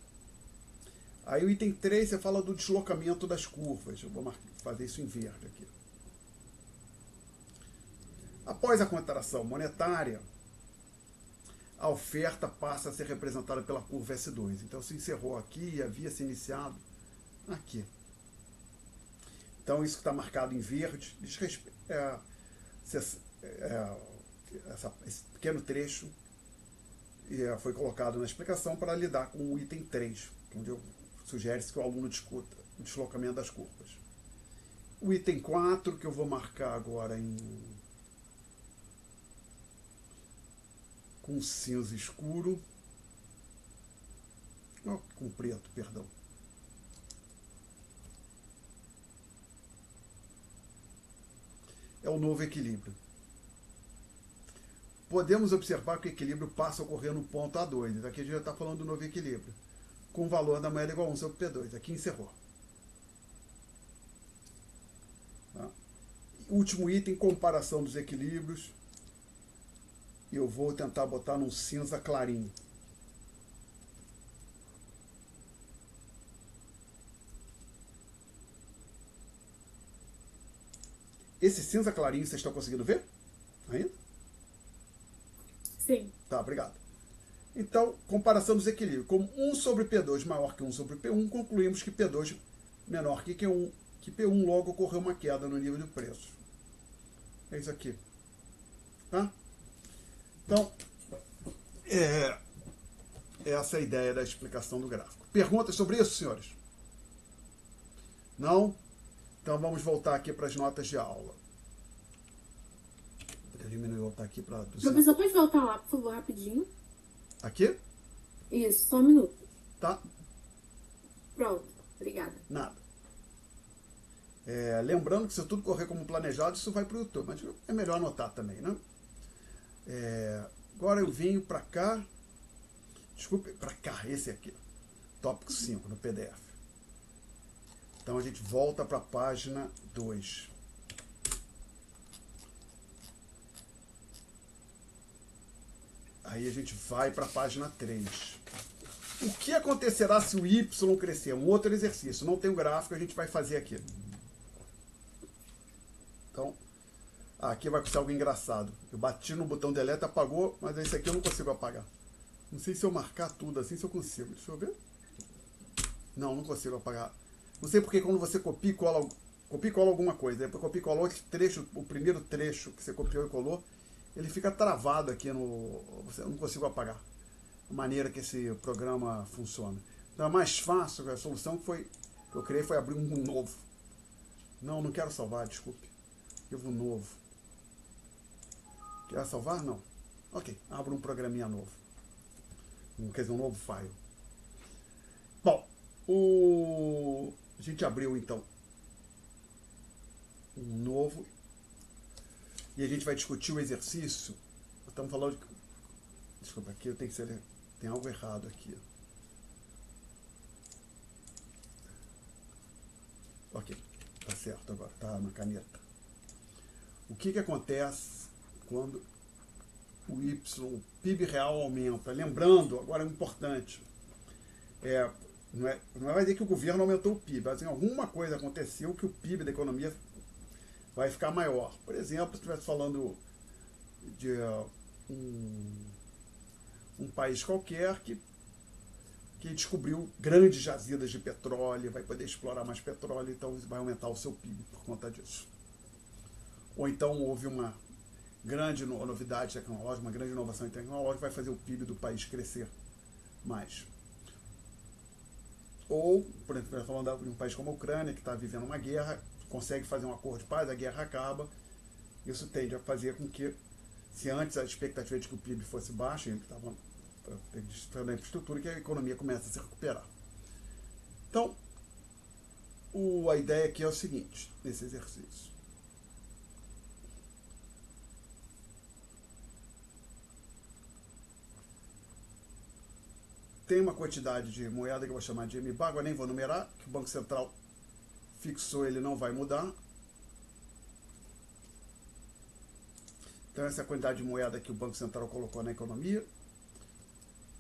Aí o item 3 você fala do deslocamento das curvas. Eu vou fazer isso em verde aqui. Após a contração monetária, a oferta passa a ser representada pela curva S2. Então se encerrou aqui e havia se iniciado aqui. Então isso que está marcado em verde diz respeito esse pequeno trecho foi colocado na explicação para lidar com o item 3, onde sugere-se que o aluno discuta o deslocamento das curvas. O item 4, que eu vou marcar agora com cinza escuro, com preto, perdão. É o novo equilíbrio. Podemos observar que o equilíbrio passa a ocorrer no ponto A2. Aqui a gente já está falando do novo equilíbrio, com o valor da moeda igual a 1 sobre P2. Aqui encerrou. Tá? Último item, comparação dos equilíbrios. Eu vou tentar botar num cinza clarinho. Esse cinza clarinho, vocês estão conseguindo ver? Ainda? Sim. Tá, obrigado. Então, comparação dos equilíbrios. Como 1 sobre P2 maior que 1 sobre P1, concluímos que P2 menor que Q1, que P1 logo ocorreu uma queda no nível de preço. É isso aqui. Tá? Então, essa é a ideia da explicação do gráfico. Perguntas sobre isso, senhores? Não? Então vamos voltar aqui para as notas de aula. Vou diminuir, voltar aqui para... Professor, pode voltar lá, por favor, rapidinho? Aqui? Isso, só um minuto. Tá. Pronto, obrigada. Nada. Lembrando que se tudo correr como planejado, isso vai para o YouTube, mas é melhor anotar também, né? Agora eu venho para cá, desculpe, para cá, esse aqui, tópico 5 no PDF. Então a gente volta para a página 2. Aí a gente vai para a página 3. O que acontecerá se o Y crescer? Um outro exercício, não tem um gráfico, a gente vai fazer aqui. Então, aqui vai ser algo engraçado. Eu bati no botão delete, apagou, mas esse aqui eu não consigo apagar. Não sei se eu marcar tudo assim, se eu consigo. Deixa eu ver. Não consigo apagar. Não sei porque quando você copia e cola alguma coisa, depois copia e cola outro trecho, o primeiro trecho que você copiou e colou, ele fica travado aqui no... Eu não consigo apagar. A maneira que esse programa funciona. Então é mais fácil, a solução que eu criei foi abrir um novo. Não quero salvar, desculpe. Arquivo novo. Quer salvar? Não. Ok, abro um programinha novo. Quer dizer, um novo file. Bom, a gente abriu então um novo e a gente vai discutir o exercício. Estamos falando de... Desculpa, aqui eu tenho que ser... Tem algo errado aqui. Ok, tá certo agora, tá na caneta. O que acontece quando o PIB real aumenta? Lembrando, agora é importante, não vai dizer que o governo aumentou o PIB, mas assim, alguma coisa aconteceu que o PIB da economia vai ficar maior. Por exemplo, se estivesse falando de um país qualquer que descobriu grandes jazidas de petróleo, vai poder explorar mais petróleo, então vai aumentar o seu PIB por conta disso. Ou então houve uma grande novidade tecnológica, uma grande inovação tecnológica, vai fazer o PIB do país crescer mais. Ou, por exemplo, falando de um país como a Ucrânia, que está vivendo uma guerra, consegue fazer um acordo de paz, a guerra acaba, isso tende a fazer com que, se antes a expectativa de que o PIB fosse baixo, ele estava na infraestrutura, que a economia começa a se recuperar. Então, a ideia aqui é o seguinte, nesse exercício. Tem uma quantidade de moeda que eu vou chamar de MBA, agora nem vou numerar, que o Banco Central fixou, ele não vai mudar. Então essa é a quantidade de moeda que o Banco Central colocou na economia.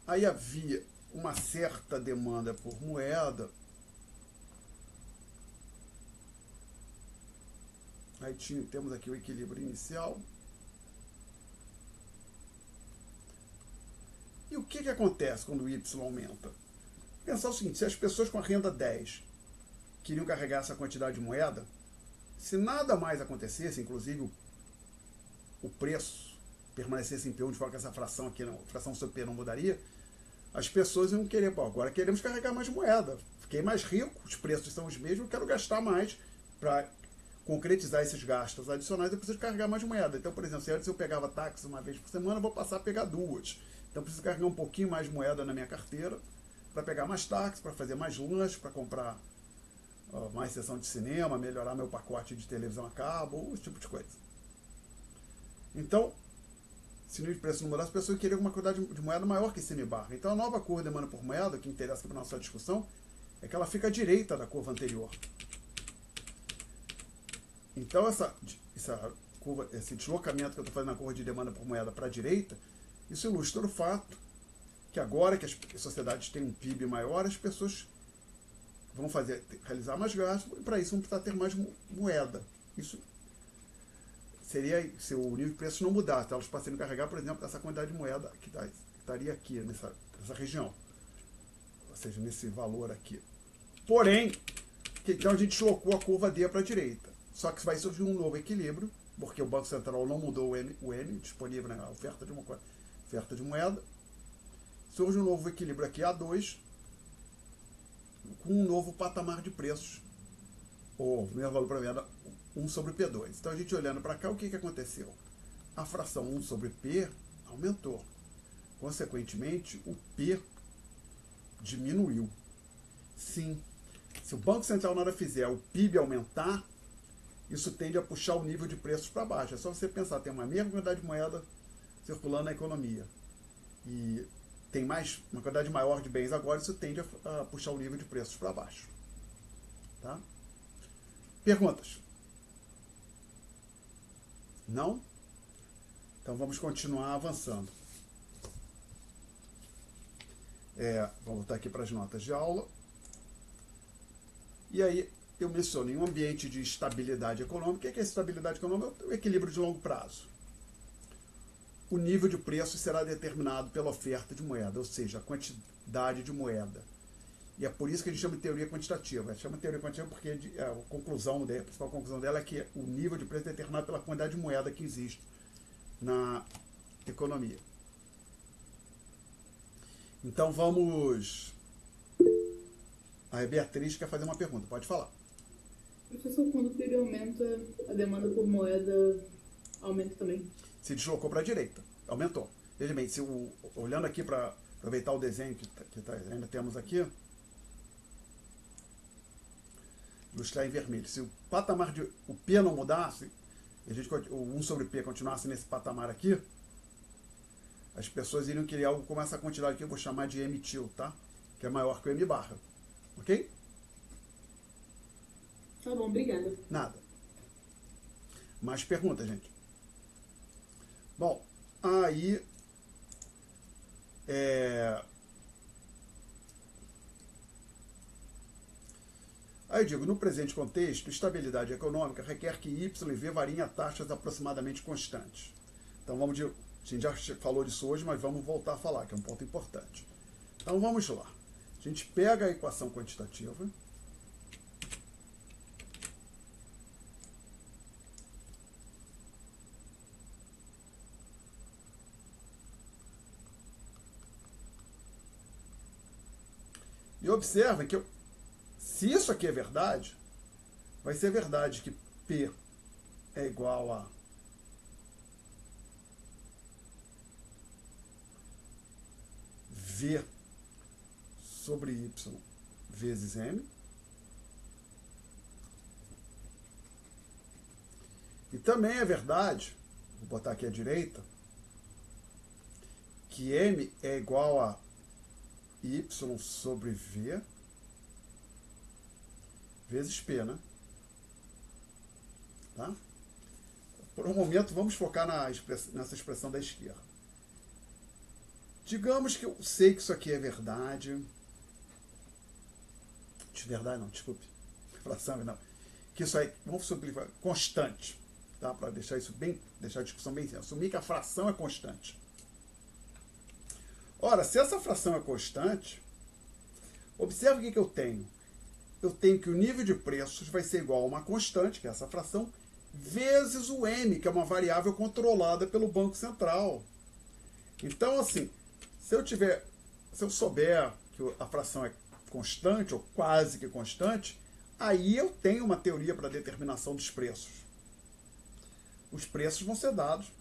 Aí havia uma certa demanda por moeda. Aí temos aqui o equilíbrio inicial. E o que acontece quando o Y aumenta? Pensar o seguinte, se as pessoas com a renda 10 queriam carregar essa quantidade de moeda, se nada mais acontecesse, inclusive o preço permanecesse em P1, de forma que essa fração aqui, a fração sobre P não mudaria, as pessoas iam querer, pô, agora queremos carregar mais moeda, fiquei mais rico, os preços são os mesmos, eu quero gastar mais para concretizar esses gastos adicionais, eu preciso carregar mais moeda. Então, por exemplo, se antes eu pegava táxi uma vez por semana, eu vou passar a pegar duas. Então, eu preciso carregar um pouquinho mais de moeda na minha carteira para pegar mais táxi, para fazer mais lanche, para comprar mais sessão de cinema, melhorar meu pacote de televisão a cabo, esse tipo de coisa. Então, se o nível de preço não mudar, as pessoas queriam uma quantidade de moeda maior que semi-barra. Então, a nova curva de demanda por moeda, que interessa para a nossa discussão, é que ela fica à direita da curva anterior. Então, essa curva, esse deslocamento que eu estou fazendo na curva de demanda por moeda para a direita, isso ilustra o fato que agora que as sociedades têm um PIB maior, as pessoas vão realizar mais gastos, e para isso vão precisar ter mais moeda. Isso seria se o nível de preço não mudasse, elas passariam a carregar, por exemplo, essa quantidade de moeda que estaria aqui, nessa região. Ou seja, nesse valor aqui. Porém, então a gente deslocou a curva D para a direita. Só que vai surgir um novo equilíbrio, porque o Banco Central não mudou o M disponível na oferta de moeda. Surge um novo equilíbrio aqui, A2, com um novo patamar de preços, ou mesmo valor para moeda, 1 sobre P2. Então, a gente olhando para cá, o que aconteceu? A fração 1 sobre P aumentou. Consequentemente, o P diminuiu. Sim, se o Banco Central nada fizer o PIB aumentar, isso tende a puxar o nível de preços para baixo. É só você pensar, tem uma mesma quantidade de moeda circulando na economia e tem uma quantidade maior de bens agora, isso tende a puxar o nível de preços para baixo. Tá? Perguntas? Não? Então vamos continuar avançando. Vamos voltar aqui para as notas de aula. E aí eu menciono em um ambiente de estabilidade econômica. O que é estabilidade econômica? O equilíbrio de longo prazo. O nível de preço será determinado pela oferta de moeda, ou seja, a quantidade de moeda. E é por isso que a gente chama de teoria quantitativa. A gente chama de teoria quantitativa porque a principal conclusão dela é que o nível de preço é determinado pela quantidade de moeda que existe na economia. Então vamos... A Beatriz quer fazer uma pergunta, pode falar. Professor, quando o PIB aumenta, a demanda por moeda aumenta também? Se deslocou para a direita, aumentou. Veja bem, olhando aqui para aproveitar o desenho que ainda temos aqui, ilustrar em vermelho. Se o patamar o P não mudasse, o 1 sobre P continuasse nesse patamar aqui, as pessoas iriam querer algo como essa quantidade que eu vou chamar de M til, tá? Que é maior que o M barra. Ok? Tá bom, obrigada. Nada. Mais perguntas, gente? Bom, aí eu digo, no presente contexto, estabilidade econômica requer que Y e V variem a taxas aproximadamente constantes. Então a gente já falou disso hoje, mas vamos voltar a falar, que é um ponto importante. Então vamos lá. A gente pega a equação quantitativa. E observa que se isso aqui é verdade, vai ser verdade que P é igual a V sobre Y vezes M. E também é verdade, vou botar aqui à direita, que M é igual a Y sobre V vezes P, né? Tá? Por um momento, vamos focar nessa expressão da esquerda. Digamos que eu sei que isso aqui é verdade. De verdade não, desculpe. Fração não. Que isso aí, vamos simplificar, constante. Tá? Para deixar isso bem, deixar a discussão bem simples. Assumir que a fração é constante. Ora, se essa fração é constante, observe o que eu tenho. Eu tenho que o nível de preços vai ser igual a uma constante, que é essa fração, vezes o M, que é uma variável controlada pelo Banco Central. Então, assim, se eu souber que a fração é constante, ou quase que constante, aí eu tenho uma teoria para a determinação dos preços. Os preços vão ser dados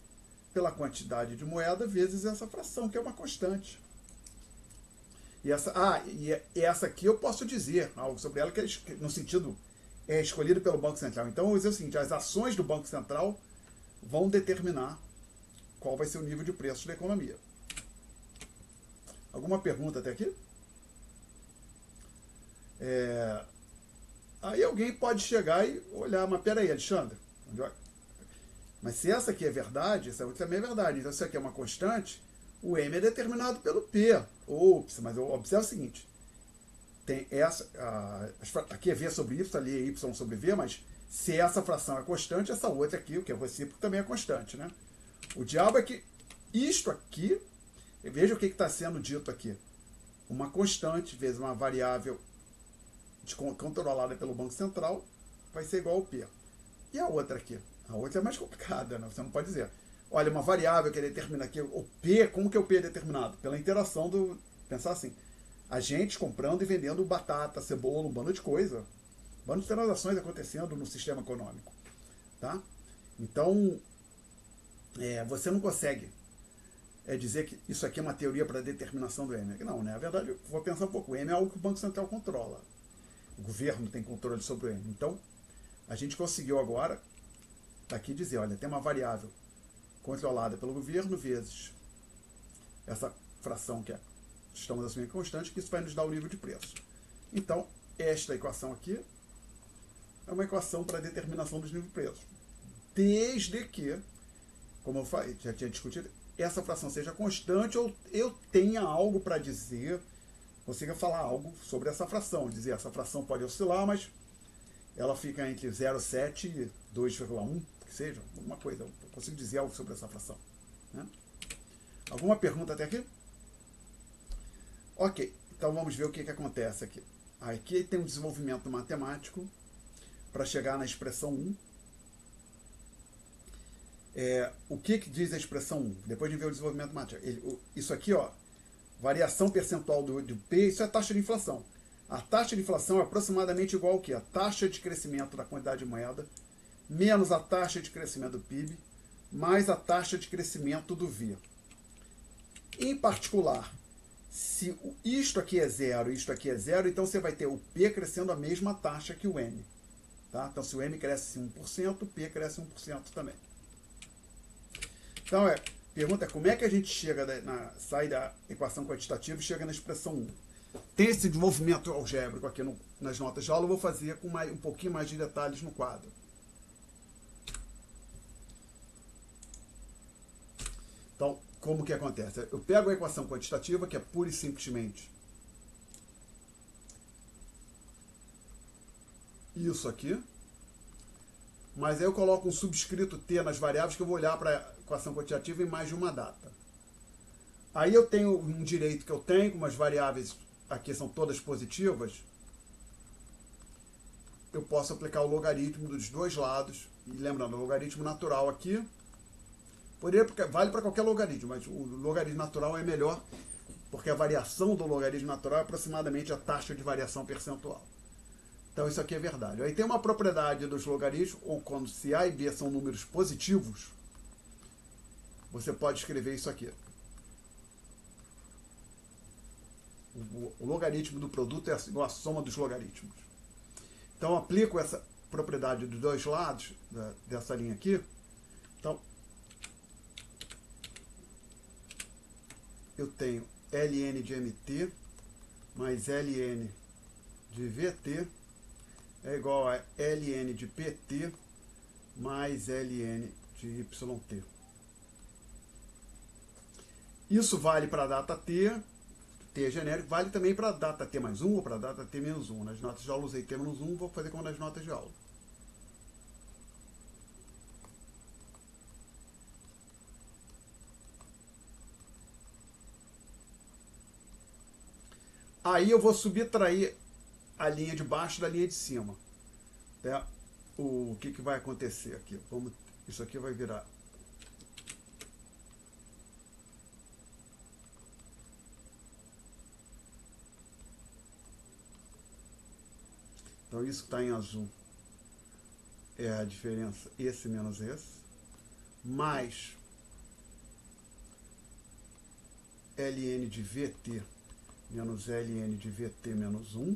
pela quantidade de moeda vezes essa fração, que é uma constante. E essa aqui eu posso dizer algo sobre ela, que é, no sentido é escolhido pelo Banco Central. Então, eu vou dizer o seguinte, as ações do Banco Central vão determinar qual vai ser o nível de preços da economia. Alguma pergunta até aqui? Aí alguém pode chegar e olhar, mas peraí, Alexandre, mas se essa aqui é verdade, essa outra também é verdade. Então, se isso aqui é uma constante, o M é determinado pelo P. Ops, mas observa o seguinte, tem essa, aqui é V sobre Y, ali é Y sobre V, mas se essa fração é constante, essa outra aqui, o que é recíproco, também é constante, né? O diabo é que isto aqui, veja o que está sendo dito aqui, uma constante vezes uma variável controlada pelo Banco Central vai ser igual ao P. E a outra aqui? A outra é mais complicada, né? Você não pode dizer, olha, uma variável que determina aqui, o P, como que o P é determinado? Pela interação do, pensar assim, agentes comprando e vendendo batata, cebola, um bando de coisa, um bando de transações acontecendo no sistema econômico, tá? Então, você não consegue dizer que isso aqui é uma teoria para a determinação do M. Não, né? Na verdade, eu vou pensar um pouco, o M é algo que o Banco Central controla, o governo tem controle sobre o M. Então, a gente conseguiu agora, aqui dizer, olha, tem uma variável controlada pelo governo vezes essa fração que estamos assumindo constante, que isso vai nos dar o nível de preço. Então, esta equação aqui é uma equação para a determinação dos níveis de preço. Desde que, como eu falei, já tinha discutido, essa fração seja constante ou eu tenha algo para dizer, consiga falar algo sobre essa fração. Dizer, essa fração pode oscilar, mas ela fica entre 0,7 e 2,1, que seja, alguma coisa. Eu consigo dizer algo sobre essa fração, né? Alguma pergunta até aqui? Ok, então vamos ver o que acontece aqui. Aqui tem um desenvolvimento matemático para chegar na expressão 1. O que diz a expressão 1? Depois de ver o desenvolvimento matemático. Isso aqui, ó, variação percentual do P, isso é a taxa de inflação. A taxa de inflação é aproximadamente igual ao que? A taxa de crescimento da quantidade de moeda menos a taxa de crescimento do PIB mais a taxa de crescimento do V. Em particular, se isto aqui é zero e isto aqui é zero, então você vai ter o P crescendo a mesma taxa que o M. Tá? Então, se o M cresce 1%, o P cresce 1% também. Então, pergunta é como é que a gente chega sai da equação quantitativa e chega na expressão 1. Tem esse desenvolvimento algébrico aqui nas notas de aula, eu vou fazer com um pouquinho mais de detalhes no quadro. Então, como que acontece? Eu pego a equação quantitativa, que é pura e simplesmente isso aqui, mas aí eu coloco um subscrito T nas variáveis que eu vou olhar para a equação quantitativa em mais de uma data. Aí eu tenho um direito que eu tenho, como as variáveis aqui são todas positivas, eu posso aplicar o logaritmo dos dois lados, e lembrando, o logaritmo natural aqui, vale para qualquer logaritmo, mas o logaritmo natural é melhor, porque a variação do logaritmo natural é aproximadamente a taxa de variação percentual. Então isso aqui é verdade. Aí tem uma propriedade dos logaritmos, ou quando se A e B são números positivos, você pode escrever isso aqui. O logaritmo do produto é igual à soma dos logaritmos. Então eu aplico essa propriedade dos dois lados dessa linha aqui. Então eu tenho ln de mt mais ln de vt é igual a ln de pt mais ln de yt. Isso vale para a data T, T genérico, vale também para a data T mais 1 ou para a data T menos 1. Nas notas de aula usei T menos 1, vou fazer como nas notas de aula. Aí eu vou subtrair a linha de baixo da linha de cima. Né? O que vai acontecer aqui? Isso aqui vai virar então isso que está em azul é a diferença esse menos esse, mais ln de VT menos ln de VT menos 1.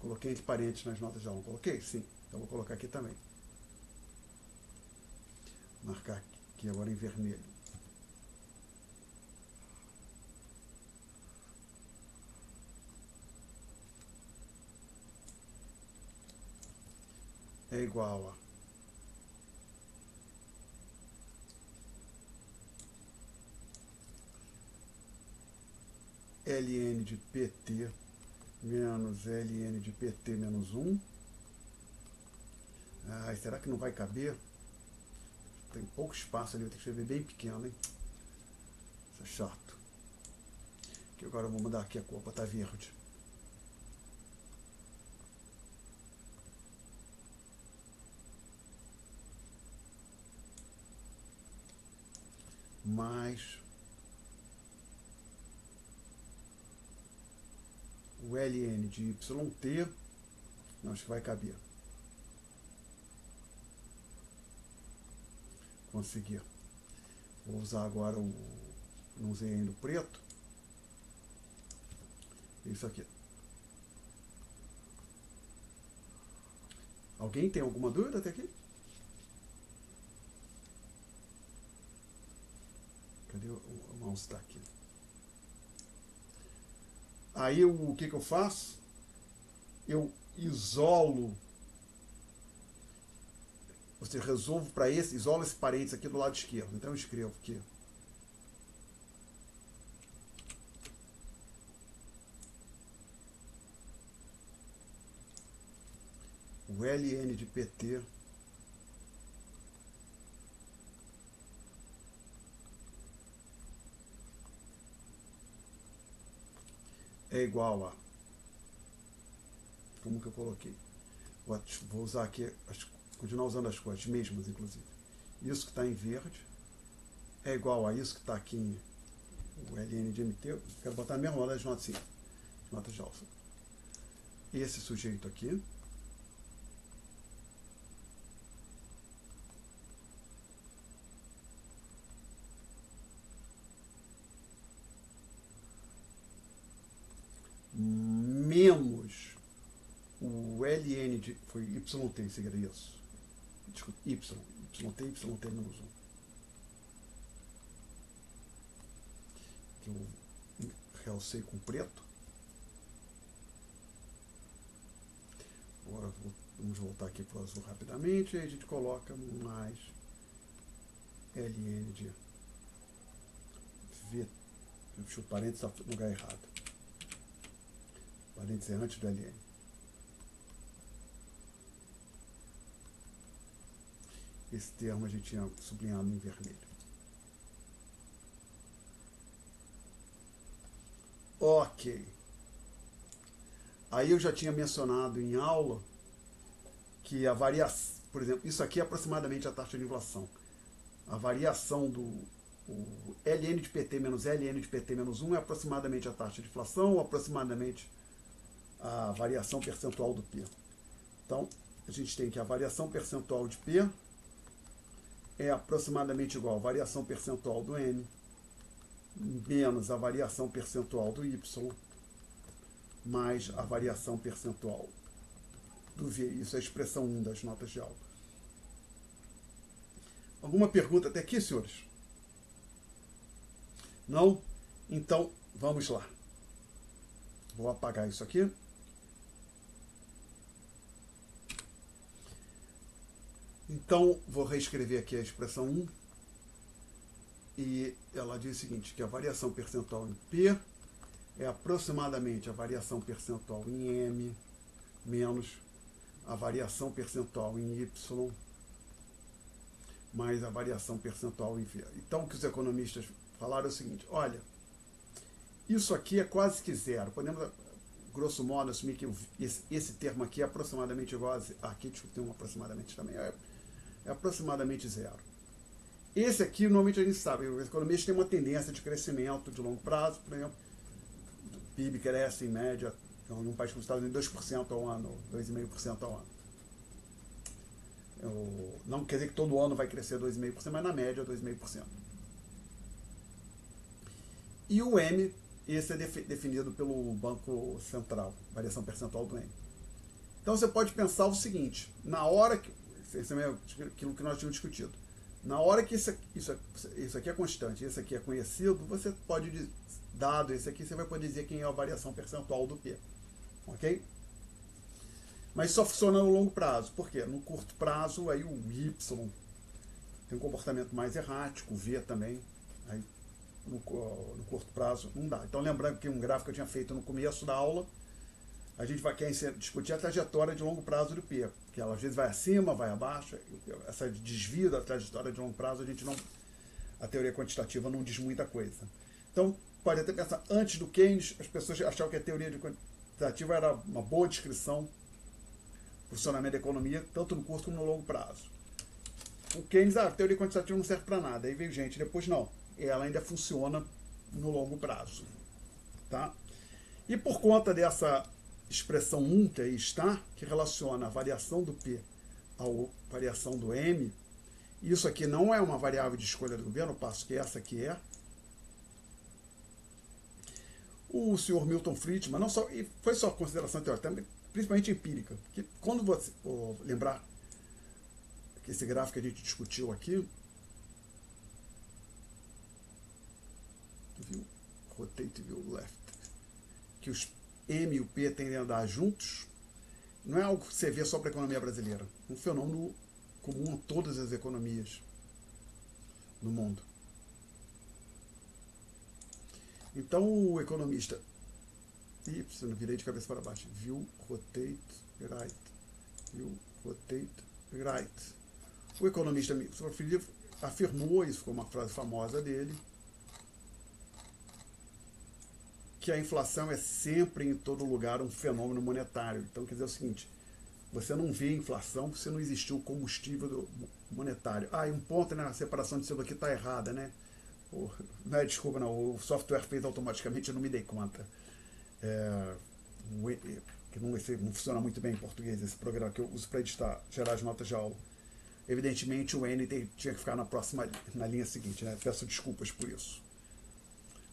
Coloquei entre parênteses nas notas de aula. Coloquei? Sim. Então vou colocar aqui também. Marcar aqui agora em vermelho. É igual a ln de PT menos ln de PT menos 1. Será que não vai caber? Tem pouco espaço ali, vou ter que escrever bem pequeno, hein? Isso é chato. Que agora eu vou mudar aqui a cor para estar verde. Mais o ln de YT, não, acho que vai caber. Consegui. Vou usar agora não usei ainda o preto. Isso aqui. Alguém tem alguma dúvida até aqui? Cadê o mouse? Está aqui. Aí o que eu faço? Eu isolo, ou seja, resolvo para isolo esse parênteses aqui do lado esquerdo. Então eu escrevo aqui. O ln de PT é igual a... Como que eu coloquei? Vou usar aqui, continuar usando as cores mesmas, inclusive. Isso que está em verde é igual a isso que está aqui em o ln de MT. Eu quero botar a mesma ordem das notas, sim, notas de alfa. Esse sujeito aqui. Menos o ln de... Foi YT, seria isso. Desculpa, YT menos 1. Que eu realcei com preto. Agora vamos voltar aqui para o azul rapidamente. E a gente coloca mais ln de V. Deixa o parênteses no lugar errado. Parênteses é antes do ln. Esse termo a gente tinha sublinhado em vermelho. Ok. Aí eu já tinha mencionado em aula que a variação, por exemplo, isso aqui é aproximadamente a taxa de inflação. A variação do ln de PT menos ln de PT menos 1 é aproximadamente a taxa de inflação ou aproximadamente a variação percentual do P. Então, a gente tem que a variação percentual de P é aproximadamente igual à variação percentual do N menos a variação percentual do Y mais a variação percentual do V. Isso é a expressão 1 das notas de aula. Alguma pergunta até aqui, senhores? Não? Então, vamos lá. Vou apagar isso aqui. Então, vou reescrever aqui a expressão 1. E ela diz o seguinte, que a variação percentual em P é aproximadamente a variação percentual em M menos a variação percentual em Y mais a variação percentual em V. Então, o que os economistas falaram é o seguinte, olha, isso aqui é quase que zero. Podemos, grosso modo, assumir que esse termo aqui é aproximadamente igual a... Aqui, deixa eu ter um aproximadamente também. É aproximadamente zero. Esse aqui, normalmente a gente sabe, os economistas têm uma tendência de crescimento de longo prazo, por exemplo, o PIB cresce em média, num país como os Estados Unidos, 2% ao ano, 2,5% ao ano. Não quer dizer que todo ano vai crescer 2,5%, mas na média 2,5%. E o M, esse é definido pelo Banco Central, variação percentual do M. Então você pode pensar o seguinte, na hora que, isso é aquilo que nós tínhamos discutido, na hora que isso aqui é constante, esse aqui é conhecido, você pode, dado esse aqui, você vai poder dizer quem é a variação percentual do P. Ok? Mas só funciona no longo prazo. Por quê? No curto prazo, aí o Y tem um comportamento mais errático, o V também. Aí, no curto prazo, não dá. Então, lembrando que um gráfico que eu tinha feito no começo da aula, a gente vai querer discutir a trajetória de longo prazo do P, que ela às vezes vai acima, vai abaixo. Essa desvio da trajetória de longo prazo, a teoria quantitativa não diz muita coisa. Então, pode até pensar, antes do Keynes, as pessoas achavam que a teoria quantitativa era uma boa descrição do funcionamento da economia, tanto no curto como no longo prazo. O Keynes, a teoria quantitativa não serve para nada. Aí veio gente, depois não. Ela ainda funciona no longo prazo. Tá? E por conta dessa expressão 1 que aí está, que relaciona a variação do P à variação do M, isso aqui não é uma variável de escolha do governo, ao passo que essa aqui é. O senhor Milton Friedman, não só, e foi só consideração teórica, principalmente empírica, porque quando você lembrar que esse gráfico que a gente discutiu aqui, viu? Rotate view left, que os M e o P tendem a andar juntos, não é algo que você vê só para a economia brasileira, é um fenômeno comum a todas as economias no mundo. Então o economista, não virei de cabeça para baixo, view, rotate, right, view, rotate, right. O economista afirmou, isso foi uma frase famosa dele, que a inflação é sempre em todo lugar um fenômeno monetário. Então quer dizer o seguinte, você não vê inflação se não existiu o combustível monetário. E um ponto, né, a separação disso aqui está errada, né? Não é desculpa, não, o software fez automaticamente, eu não me dei conta. Que não funciona muito bem em português, esse programa que eu uso para gerar as notas de aula. Evidentemente o N tinha que ficar na linha seguinte, né? Peço desculpas por isso.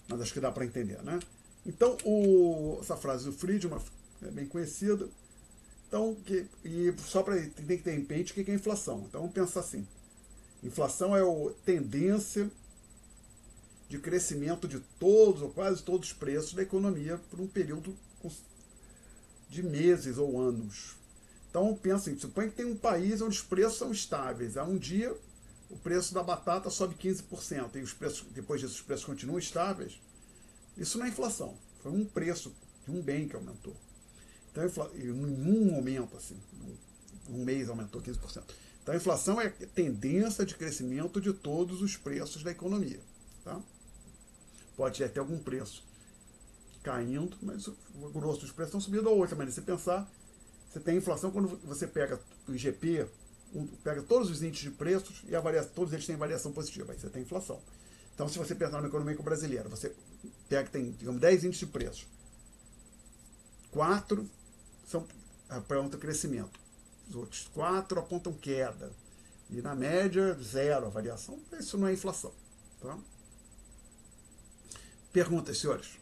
Mas acho que dá para entender, né? Então, essa frase do Friedman é bem conhecida. Então, e só para tem que ter em mente o que é inflação. Então, vamos pensar assim. Inflação é a tendência de crescimento de todos ou quase todos os preços da economia por um período de meses ou anos. Então, pensa assim, suponha que tem um país onde os preços são estáveis. Há um dia, o preço da batata sobe 15%, e os preços, depois disso os preços continuam estáveis. Isso não é inflação, foi um preço de um bem que aumentou. Então, em um momento, assim, um mês aumentou 15%. Então, a inflação é a tendência de crescimento de todos os preços da economia. Tá? Pode ter até algum preço caindo, mas o grosso dos preços estão subindo. Ou outra maneira, você pensar, você tem inflação quando você pega o IGP, pega todos os índices de preços e todos eles têm variação positiva, aí você tem inflação. Então, se você pensar na economia brasileira, você pega, tem, digamos, 10 índices de preços. 4 apontam crescimento. Os outros 4 apontam queda. E na média, 0 a variação. Isso não é inflação. Tá? Perguntas, senhores?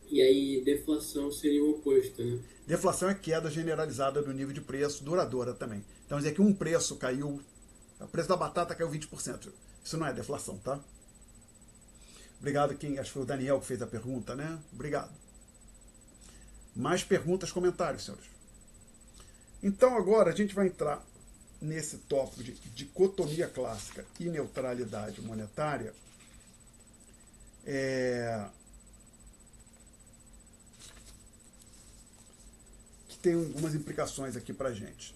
E aí, deflação seria o oposto, né? Deflação é queda generalizada do nível de preço, duradoura também. Então, dizer que um preço caiu, o preço da batata caiu 20%. Isso não é deflação, tá? Obrigado acho que foi o Daniel que fez a pergunta, né? Obrigado. Mais perguntas, comentários, senhores. Então, agora a gente vai entrar nesse tópico de dicotomia clássica e neutralidade monetária, que tem algumas implicações aqui para a gente.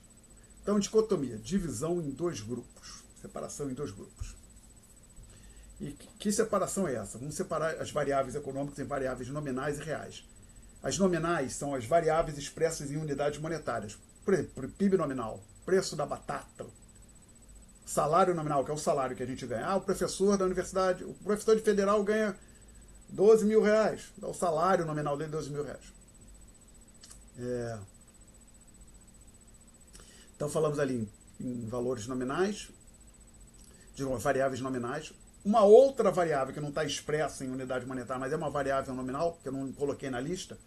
Então, dicotomia, divisão em dois grupos, separação em dois grupos. E que separação é essa? Vamos separar as variáveis econômicas em variáveis nominais e reais. As nominais são as variáveis expressas em unidades monetárias. Por exemplo, PIB nominal, preço da batata, salário nominal, que é o salário que a gente ganha. O professor da universidade, o professor de federal ganha 12 mil reais. Dá o salário nominal dele, 12 mil reais. Então falamos ali em valores nominais, de variáveis nominais. Uma outra variável que não está expressa em unidade monetária, mas é uma variável nominal, que eu não coloquei na lista,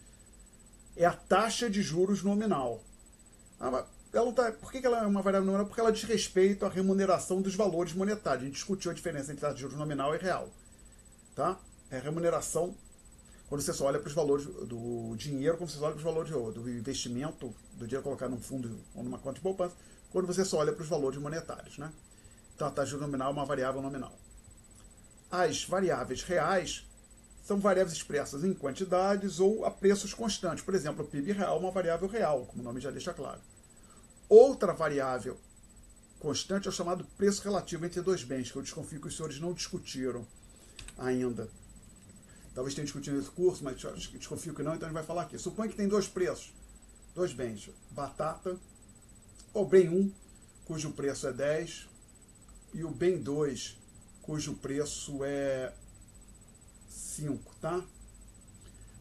é a taxa de juros nominal. Ela não tá, por que ela é uma variável nominal? Porque ela diz respeito à remuneração dos valores monetários. A gente discutiu a diferença entre taxa de juros nominal e real. Tá? É remuneração quando você só olha para os valores do dinheiro, quando você só olha para os valores do investimento, do dinheiro colocado num fundo ou numa conta de poupança, quando você só olha para os valores monetários. Né? Então a taxa de juros nominal é uma variável nominal. As variáveis reais são variáveis expressas em quantidades ou a preços constantes. Por exemplo, o PIB real é uma variável real, como o nome já deixa claro. Outra variável constante é o chamado preço relativo entre dois bens, que eu desconfio que os senhores não discutiram ainda. Talvez tenham discutido nesse curso, mas desconfio que não, então a gente vai falar aqui. Suponha que tem dois preços, dois bens, batata, ou bem 1, cujo preço é 10, e o bem 2, cujo preço é 5, tá?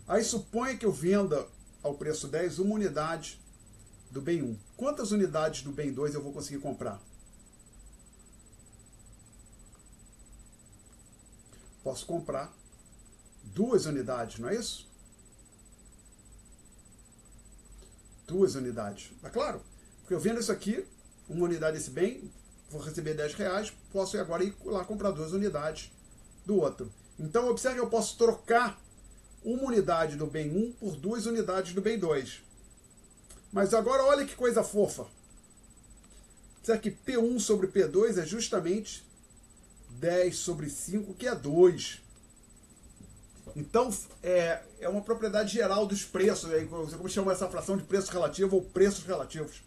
Aí suponha que eu venda ao preço 10 uma unidade do bem 1. Quantas unidades do bem 2 eu vou conseguir comprar? Posso comprar 2 unidades, não é isso? 2 unidades. É claro, porque eu vendo isso aqui, uma unidade desse bem, vou receber 10 reais, posso agora ir lá comprar 2 unidades do outro. Então, observe que eu posso trocar uma unidade do bem 1 por 2 unidades do bem 2. Mas agora olha que coisa fofa. Será que P1 sobre P2 é justamente 10 sobre 5, que é 2. Então, é uma propriedade geral dos preços. Você como chama essa fração de preço relativo ou preços relativos.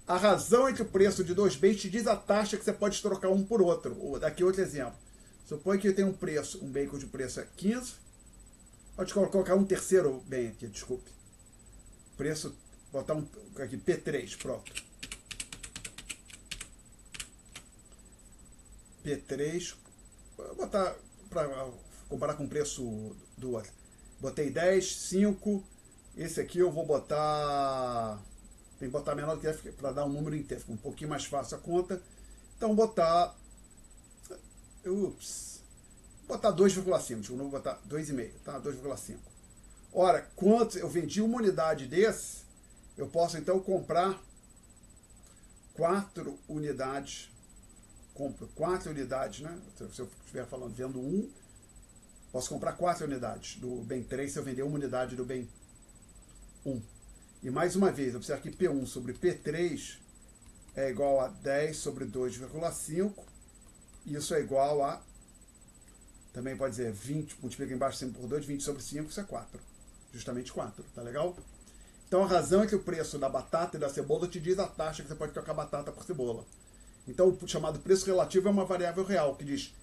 A razão entre o preço de dois bens te diz a taxa que você pode trocar um por outro. Daqui outro exemplo. Supõe que eu tenho um bem cujo preço é 15. Pode colocar um terceiro bem aqui, desculpe. Preço, botar aqui, P3, pronto. P3, vou botar para comparar com o preço do outro. Botei 10, 5, esse aqui eu vou botar, tem que botar menor do que F para dar um número inteiro, fica um pouquinho mais fácil a conta. Então botar, botar 2,5, não vou botar 2,5, tá? 2,5. Ora, quanto eu vendi uma unidade desse, eu posso então comprar 4 unidades. Compro 4 unidades, né? Se eu estiver falando, vendo 1, posso comprar 4 unidades do bem 3 se eu vender uma unidade do bem 1. E mais uma vez, observe que P1 sobre P3 é igual a 10 sobre 2,5. Isso é igual a, também pode dizer 20, multiplica embaixo 5 por 2, 20 sobre 5, isso é 4. Justamente 4, tá legal? Então a razão é que o preço da batata e da cebola te diz a taxa que você pode trocar batata por cebola. Então o chamado preço relativo é uma variável real, que diz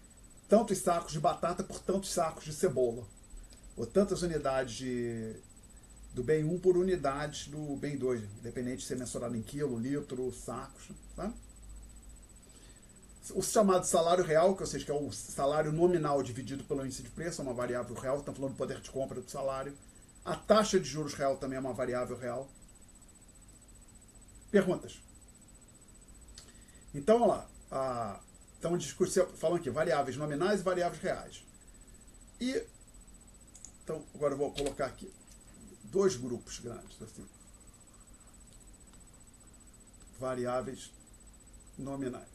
tantos sacos de batata por tantos sacos de cebola. Ou tantas unidades do bem 1 por unidades do bem 2, independente de ser mensurado em quilo, litro, sacos. Tá? O chamado salário real, que é o salário nominal dividido pelo índice de preço, é uma variável real, estamos falando do poder de compra do salário. A taxa de juros real também é uma variável real. Perguntas? Então, vamos lá. Estamos falando aqui, variáveis nominais e variáveis reais. Então, agora eu vou colocar aqui 2 grupos grandes. Assim. Variáveis nominais.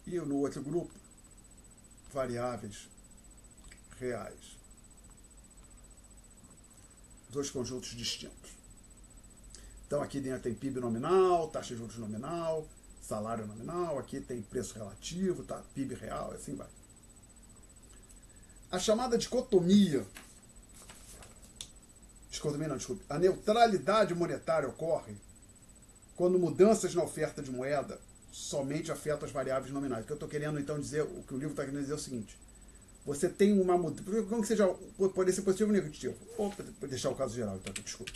E no outro grupo, variáveis reais. 2 conjuntos distintos. Então aqui dentro tem PIB nominal, taxa de juros nominal, salário nominal, aqui tem preço relativo, tá? PIB real, assim vai. A chamada dicotomia, a neutralidade monetária ocorre quando mudanças na oferta de moeda somente afetam as variáveis nominais. O que eu estou querendo então dizer, o que o livro está querendo dizer é o seguinte: você tem uma mudança, como que seja, pode ser positivo ou negativo, ou deixar o caso geral, então, desculpa.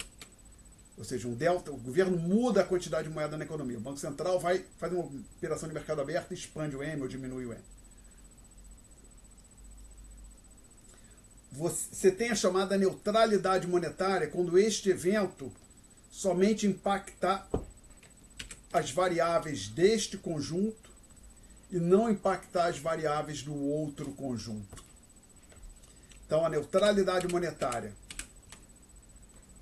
Ou seja, um delta, o governo muda a quantidade de moeda na economia. O Banco Central faz uma operação de mercado aberto e expande o M ou diminui o M. Você tem a chamada neutralidade monetária quando este evento somente impactar as variáveis deste conjunto e não impactar as variáveis do outro conjunto. Então, a neutralidade monetária,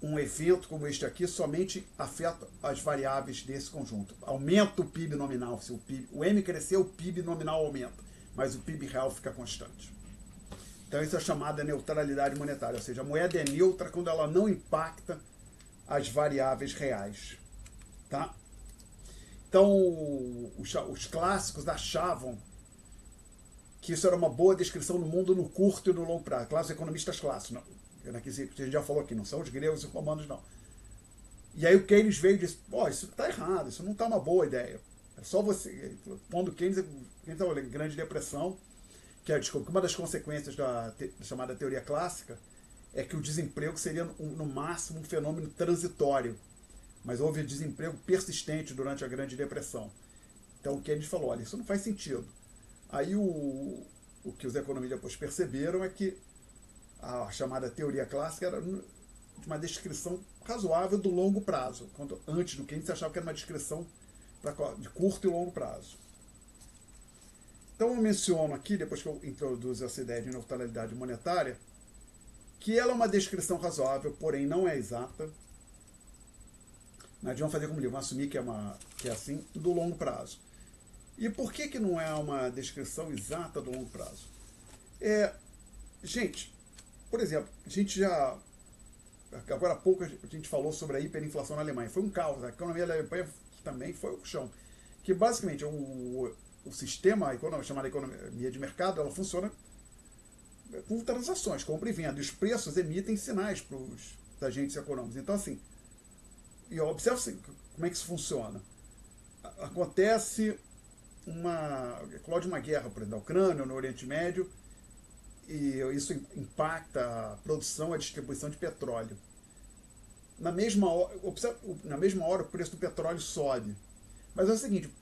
um evento como este aqui, somente afeta as variáveis desse conjunto. Aumenta o PIB nominal. Se o M crescer, o PIB nominal aumenta, mas o PIB real fica constante. Então, isso é chamada neutralidade monetária, ou seja, a moeda é neutra quando ela não impacta as variáveis reais. Tá? Então, os clássicos achavam que isso era uma boa descrição do mundo no curto e no longo prazo. Claro, os economistas clássicos, não, que a gente já falou aqui, não são os gregos e romanos, não. E aí o Keynes veio e disse, isso está errado, isso não está uma boa ideia. É só você... Quando Keynes estava em Grande Depressão, que uma das consequências da chamada teoria clássica é que o desemprego seria, no máximo, um fenômeno transitório. Mas houve desemprego persistente durante a Grande Depressão. Então o Keynes falou, olha, isso não faz sentido. Aí o que os economistas depois perceberam é que a chamada teoria clássica era uma descrição razoável do longo prazo. Quando, antes do Keynes, se achava que era uma descrição de curto e longo prazo. Então eu menciono aqui, depois que eu introduzo essa ideia de neutralidade monetária, que ela é uma descrição razoável, porém não é exata. Não adianta fazer como livro, vamos assumir que é assim, do longo prazo. E por que não é uma descrição exata do longo prazo? Gente, por exemplo, a gente já... Agora há pouco a gente falou sobre a hiperinflação na Alemanha. Foi um caos. A economia da Alemanha também foi o chão. Que basicamente o sistema chamado economia de mercado, ela funciona com transações, compra e venda. E os preços emitem sinais para os agentes econômicos. Então, assim, e observe como é que isso funciona. Acontece eclode uma guerra, por exemplo, na Ucrânia ou no Oriente Médio, e isso impacta a produção e a distribuição de petróleo. Na mesma hora, o preço do petróleo sobe. Mas é o seguinte,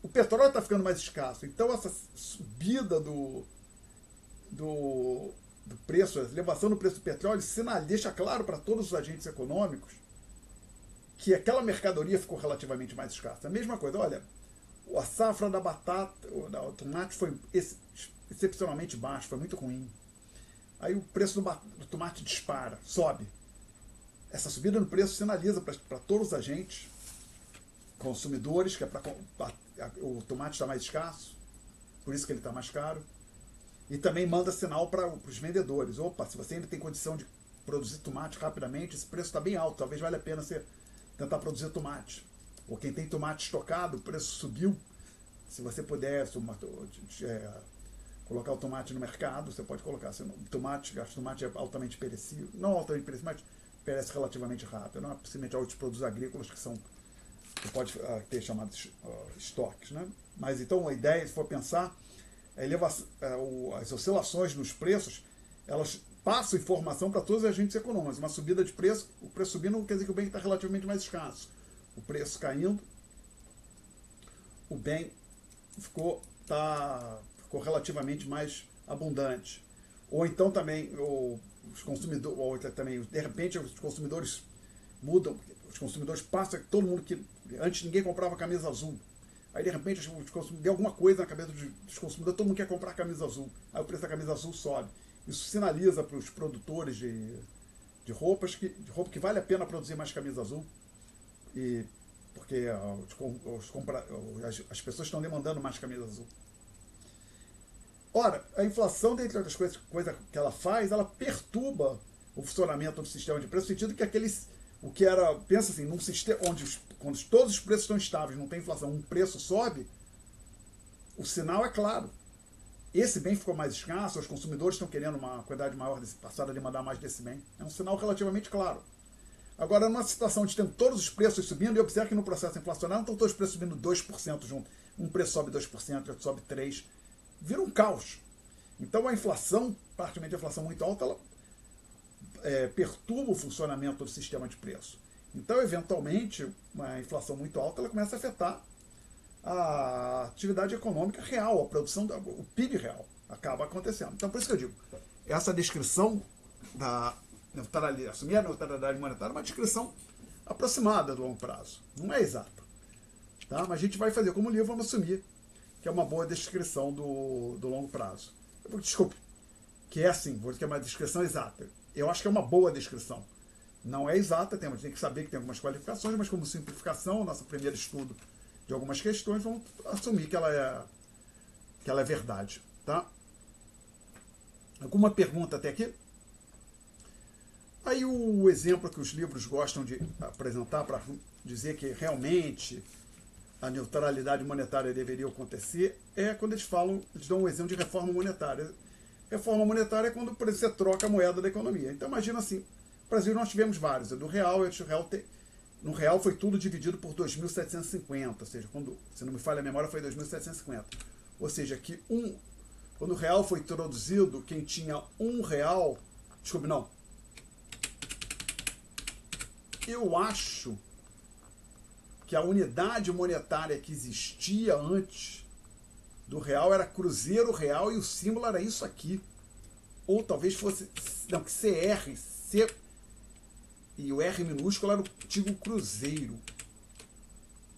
o petróleo está ficando mais escasso, então essa subida do preço, a elevação do preço do petróleo, deixa claro para todos os agentes econômicos que aquela mercadoria ficou relativamente mais escassa. A mesma coisa, olha, a safra da batata, do tomate foi excepcionalmente baixo, foi muito ruim. Aí o preço do tomate dispara, sobe. Essa subida no preço sinaliza para todos os agentes, consumidores, que o tomate está mais escasso, por isso que ele está mais caro. E também manda sinal para os vendedores. Opa, se você ainda tem condição de produzir tomate rapidamente, esse preço está bem alto, talvez valha a pena você tentar produzir tomate. Ou quem tem tomate estocado, o preço subiu. Se você puder colocar o tomate no mercado, você pode colocar. O tomate é altamente perecível. Não altamente perecível, mas perece relativamente rápido. Não é simplesmente outros produtos agrícolas que você pode ter chamados estoques. Né? Mas então a ideia, se for pensar, as oscilações nos preços, elas passam informação para todos os agentes econômicos. Uma subida de preço, o preço subindo não quer dizer que o bem está relativamente mais escasso. O preço caindo, o bem ficou relativamente mais abundante. Ou então também os consumidores, de repente os consumidores mudam, os consumidores passam, todo mundo que antes ninguém comprava camisa azul. Aí de repente deu alguma coisa na cabeça dos consumidores, todo mundo quer comprar camisa azul. Aí o preço da camisa azul sobe. Isso sinaliza para os produtores de roupa que vale a pena produzir mais camisa azul. Porque as pessoas estão demandando mais camisa azul. Ora, a inflação, dentre outras coisas que ela faz, ela perturba o funcionamento do sistema de preço, no sentido que O que era, pensa assim, num sistema onde quando todos os preços estão estáveis, não tem inflação, um preço sobe, o sinal é claro. Esse bem ficou mais escasso, os consumidores estão querendo uma quantidade maior, passaram a demandar mais desse bem. É um sinal relativamente claro. Agora, numa situação de ter todos os preços subindo, e observe que no processo inflacionário não estão todos os preços subindo 2% junto. Um preço sobe 2%, outro sobe 3%. Vira um caos. Então, a inflação, particularmente a inflação muito alta, ela perturba o funcionamento do sistema de preço. Então, eventualmente, uma inflação muito alta, ela começa a afetar a atividade econômica real, a produção, o PIB real acaba acontecendo. Então, por isso que eu digo, essa descrição da neutralidade, assumir a neutralidade monetária é uma descrição aproximada do longo prazo, não é exata. Tá? Mas a gente vai fazer como livro, vamos assumir que é uma boa descrição do longo prazo. Desculpe, que é assim, vou dizer que é uma descrição exata. Eu acho que é uma boa descrição. Não é exata, tem que saber que tem algumas qualificações, mas como simplificação, nosso primeiro estudo de algumas questões, vamos assumir que ela é verdade. Tá? Alguma pergunta até aqui? Aí o exemplo que os livros gostam de apresentar para dizer que realmente a neutralidade monetária deveria acontecer é quando eles dão um exemplo de reforma monetária. Reforma monetária é quando você troca a moeda da economia. Então imagina assim, no Brasil nós tivemos vários, do real, no real foi tudo dividido por 2.750, ou seja, quando, se não me falha a memória, foi 2.750. Ou seja, que quando o real foi introduzido, quem tinha R$1, desculpe, não. Eu acho que a unidade monetária que existia antes do real era cruzeiro real e o símbolo era isso aqui. Ou talvez fosse, não, que CR, e o R minúsculo era o antigo cruzeiro.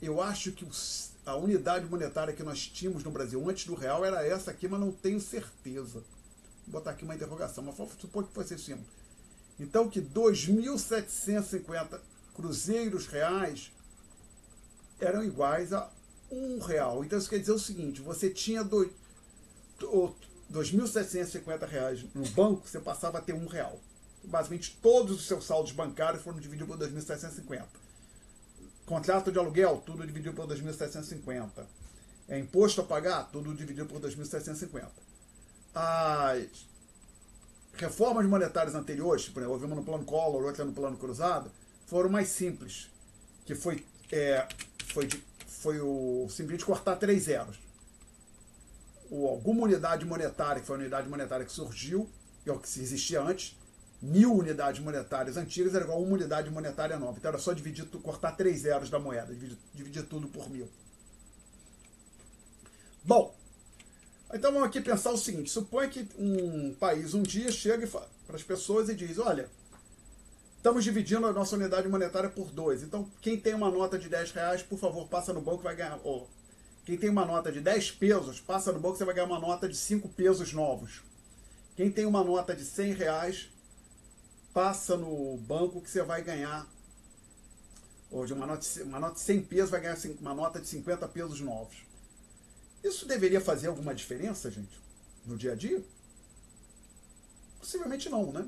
Eu acho que a unidade monetária que nós tínhamos no Brasil antes do real era essa aqui, mas não tenho certeza. Vou botar aqui uma interrogação, mas supor que fosse esse símbolo. Então que 2.750 cruzeiros reais eram iguais a R$1. Então isso quer dizer o seguinte, você tinha 2.750 reais no banco, você passava a ter R$1. Basicamente todos os seus saldos bancários foram divididos por 2.750. Contrato de aluguel, tudo dividido por 2.750. Imposto a pagar, tudo dividido por 2.750. As reformas monetárias anteriores, por exemplo, houve uma no plano Collor, outra no plano Cruzado, foram mais simples, que foi simplesmente cortar 3 zeros. Alguma unidade monetária, que foi a unidade monetária que surgiu, que existia antes, 1.000 unidades monetárias antigas era igual a uma unidade monetária nova. Então era só cortar 3 zeros da moeda, dividir tudo por 1.000. Bom, então vamos aqui pensar o seguinte, suponha que um país um dia chega para as pessoas e diz, olha, estamos dividindo a nossa unidade monetária por 2. Então, quem tem uma nota de R$10, por favor, passa no banco e vai ganhar. Quem tem uma nota de 10 pesos, passa no banco e você vai ganhar uma nota de 5 pesos novos. Quem tem uma nota de R$100, passa no banco que você vai ganhar. Ou de uma nota de 100 pesos vai ganhar uma nota de 50 pesos novos. Isso deveria fazer alguma diferença, gente, no dia a dia? Possivelmente não, né?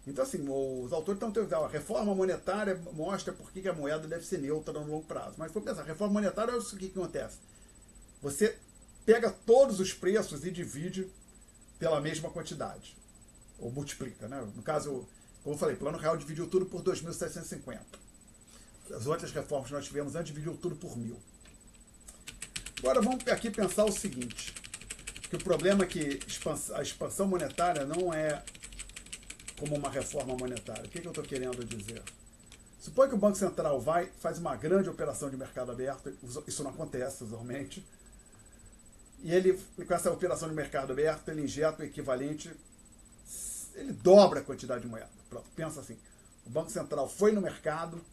Então, assim, os autores estão tentando, a reforma monetária mostra por que a moeda deve ser neutra no longo prazo. Mas, se for pensar, a reforma monetária é o que acontece. Você pega todos os preços e divide pela mesma quantidade. Ou multiplica, né? No caso, como eu falei, o plano real dividiu tudo por 2.750. As outras reformas que nós tivemos antes dividiu tudo por 1.000. Agora vamos aqui pensar o seguinte, que o problema é que a expansão monetária não é como uma reforma monetária. O que eu estou querendo dizer? Suponha que o Banco Central faz uma grande operação de mercado aberto, isso não acontece usualmente, e ele, com essa operação de mercado aberto, ele injeta o equivalente, ele dobra a quantidade de moeda. Pronto, pensa assim, o Banco Central foi no mercado,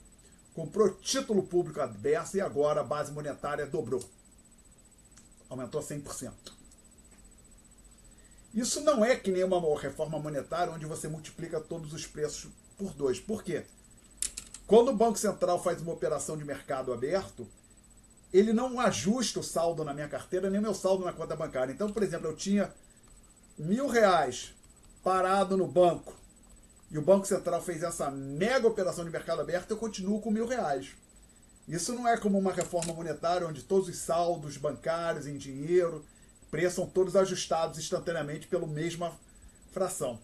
comprou título público aberto e agora a base monetária dobrou. Aumentou 100%. Isso não é que nem uma reforma monetária onde você multiplica todos os preços por 2. Por quê? Quando o Banco Central faz uma operação de mercado aberto, ele não ajusta o saldo na minha carteira, nem o meu saldo na conta bancária. Então, por exemplo, eu tinha R$1.000 parado no banco e o Banco Central fez essa mega operação de mercado aberto, eu continuo com R$1.000. Isso não é como uma reforma monetária onde todos os saldos bancários em dinheiro, preços são todos ajustados instantaneamente pela mesma fração.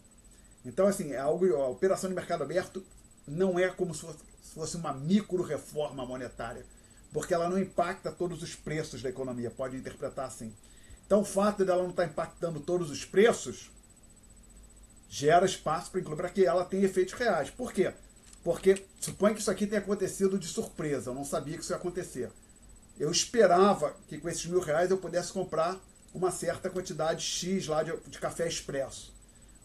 Então, assim, a operação de mercado aberto não é como se fosse uma micro-reforma monetária, porque ela não impacta todos os preços da economia, pode interpretar assim. Então, o fato dela não estar impactando todos os preços gera espaço para que ela tenha efeitos reais. Por quê? Porque suponha que isso aqui tenha acontecido de surpresa, eu não sabia que isso ia acontecer. Eu esperava que com esses R$1.000 eu pudesse comprar uma certa quantidade X lá de café expresso.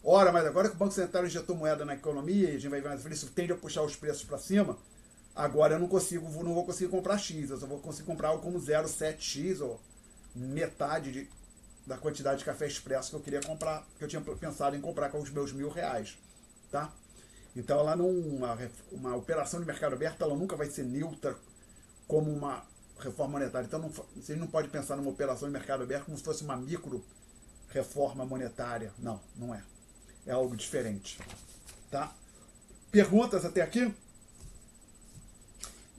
Ora, mas agora que o Banco Central injetou moeda na economia e a gente vai ver isso tende a puxar os preços para cima, agora eu não vou conseguir comprar X, eu só vou conseguir comprar algo como 0,7X ou metade da quantidade de café expresso que eu queria comprar, que eu tinha pensado em comprar com os meus R$1.000, tá? Então, ela não, uma operação de mercado aberto, ela nunca vai ser neutra como uma reforma monetária. Então, você não pode pensar numa operação de mercado aberto como se fosse uma micro reforma monetária. Não, não é. É algo diferente, tá? Perguntas até aqui?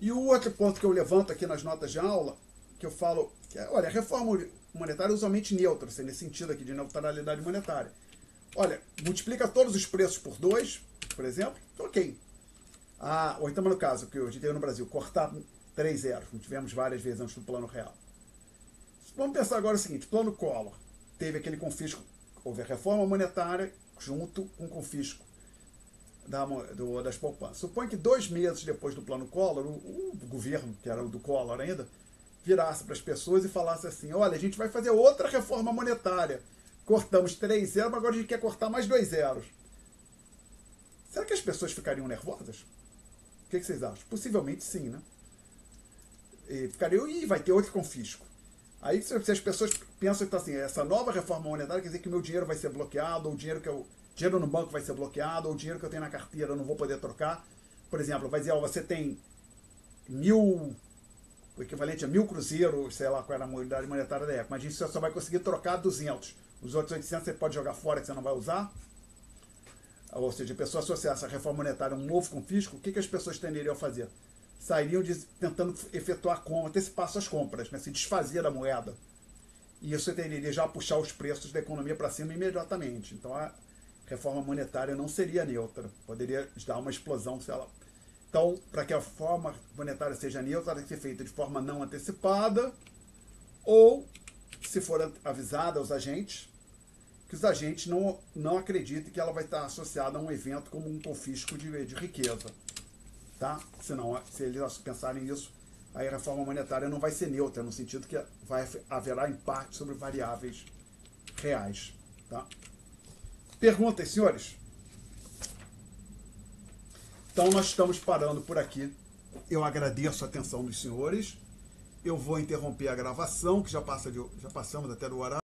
E o outro ponto que eu levanto aqui nas notas de aula, que eu falo, olha, a reforma monetária é usualmente neutra, assim, nesse sentido aqui de neutralidade monetária. Olha, multiplica todos os preços por 2, por exemplo, ok. Ou então, no caso, que a gente teve no Brasil, cortar 3 zeros, como tivemos várias vezes antes do Plano Real. Vamos pensar agora o seguinte, Plano Collor, teve aquele confisco, houve a reforma monetária junto com o confisco das poupanças. Suponha que 2 meses depois do Plano Collor, o governo, que era o do Collor ainda, virasse para as pessoas e falasse assim, olha, a gente vai fazer outra reforma monetária. Cortamos 3 zeros, mas agora a gente quer cortar mais 2 zeros. Será que as pessoas ficariam nervosas? O que vocês acham? Possivelmente sim, né? E ficariam, vai ter outro confisco. Aí se as pessoas pensam que assim, essa nova reforma monetária quer dizer que o meu dinheiro vai ser bloqueado, ou o dinheiro no banco vai ser bloqueado, ou o dinheiro que eu tenho na carteira eu não vou poder trocar. Por exemplo, vai dizer, você tem 1.000, o equivalente a 1.000 cruzeiros, sei lá qual era a unidade monetária da época, mas a gente só vai conseguir trocar 200. Os outros 800 você pode jogar fora que você não vai usar. Ou seja, a pessoa associar essa reforma monetária a um novo confisco, o que as pessoas tenderiam a fazer? Sairiam tentando efetuar antecipar suas compras, né? Se desfazer da moeda. E isso tenderia já a puxar os preços da economia para cima imediatamente. Então a reforma monetária não seria neutra. Poderia dar uma explosão, sei lá. Então, para que a reforma monetária seja neutra, ela tem que ser feita de forma não antecipada, ou, se for avisada aos agentes, que os agentes não acreditem que ela vai estar associada a um evento como um confisco de riqueza. Tá? Senão, se eles pensarem nisso, aí a reforma monetária não vai ser neutra, no sentido que haverá impacto sobre variáveis reais. Tá? Perguntas, senhores? Então, nós estamos parando por aqui. Eu agradeço a atenção dos senhores. Eu vou interromper a gravação, que já passamos até do horário.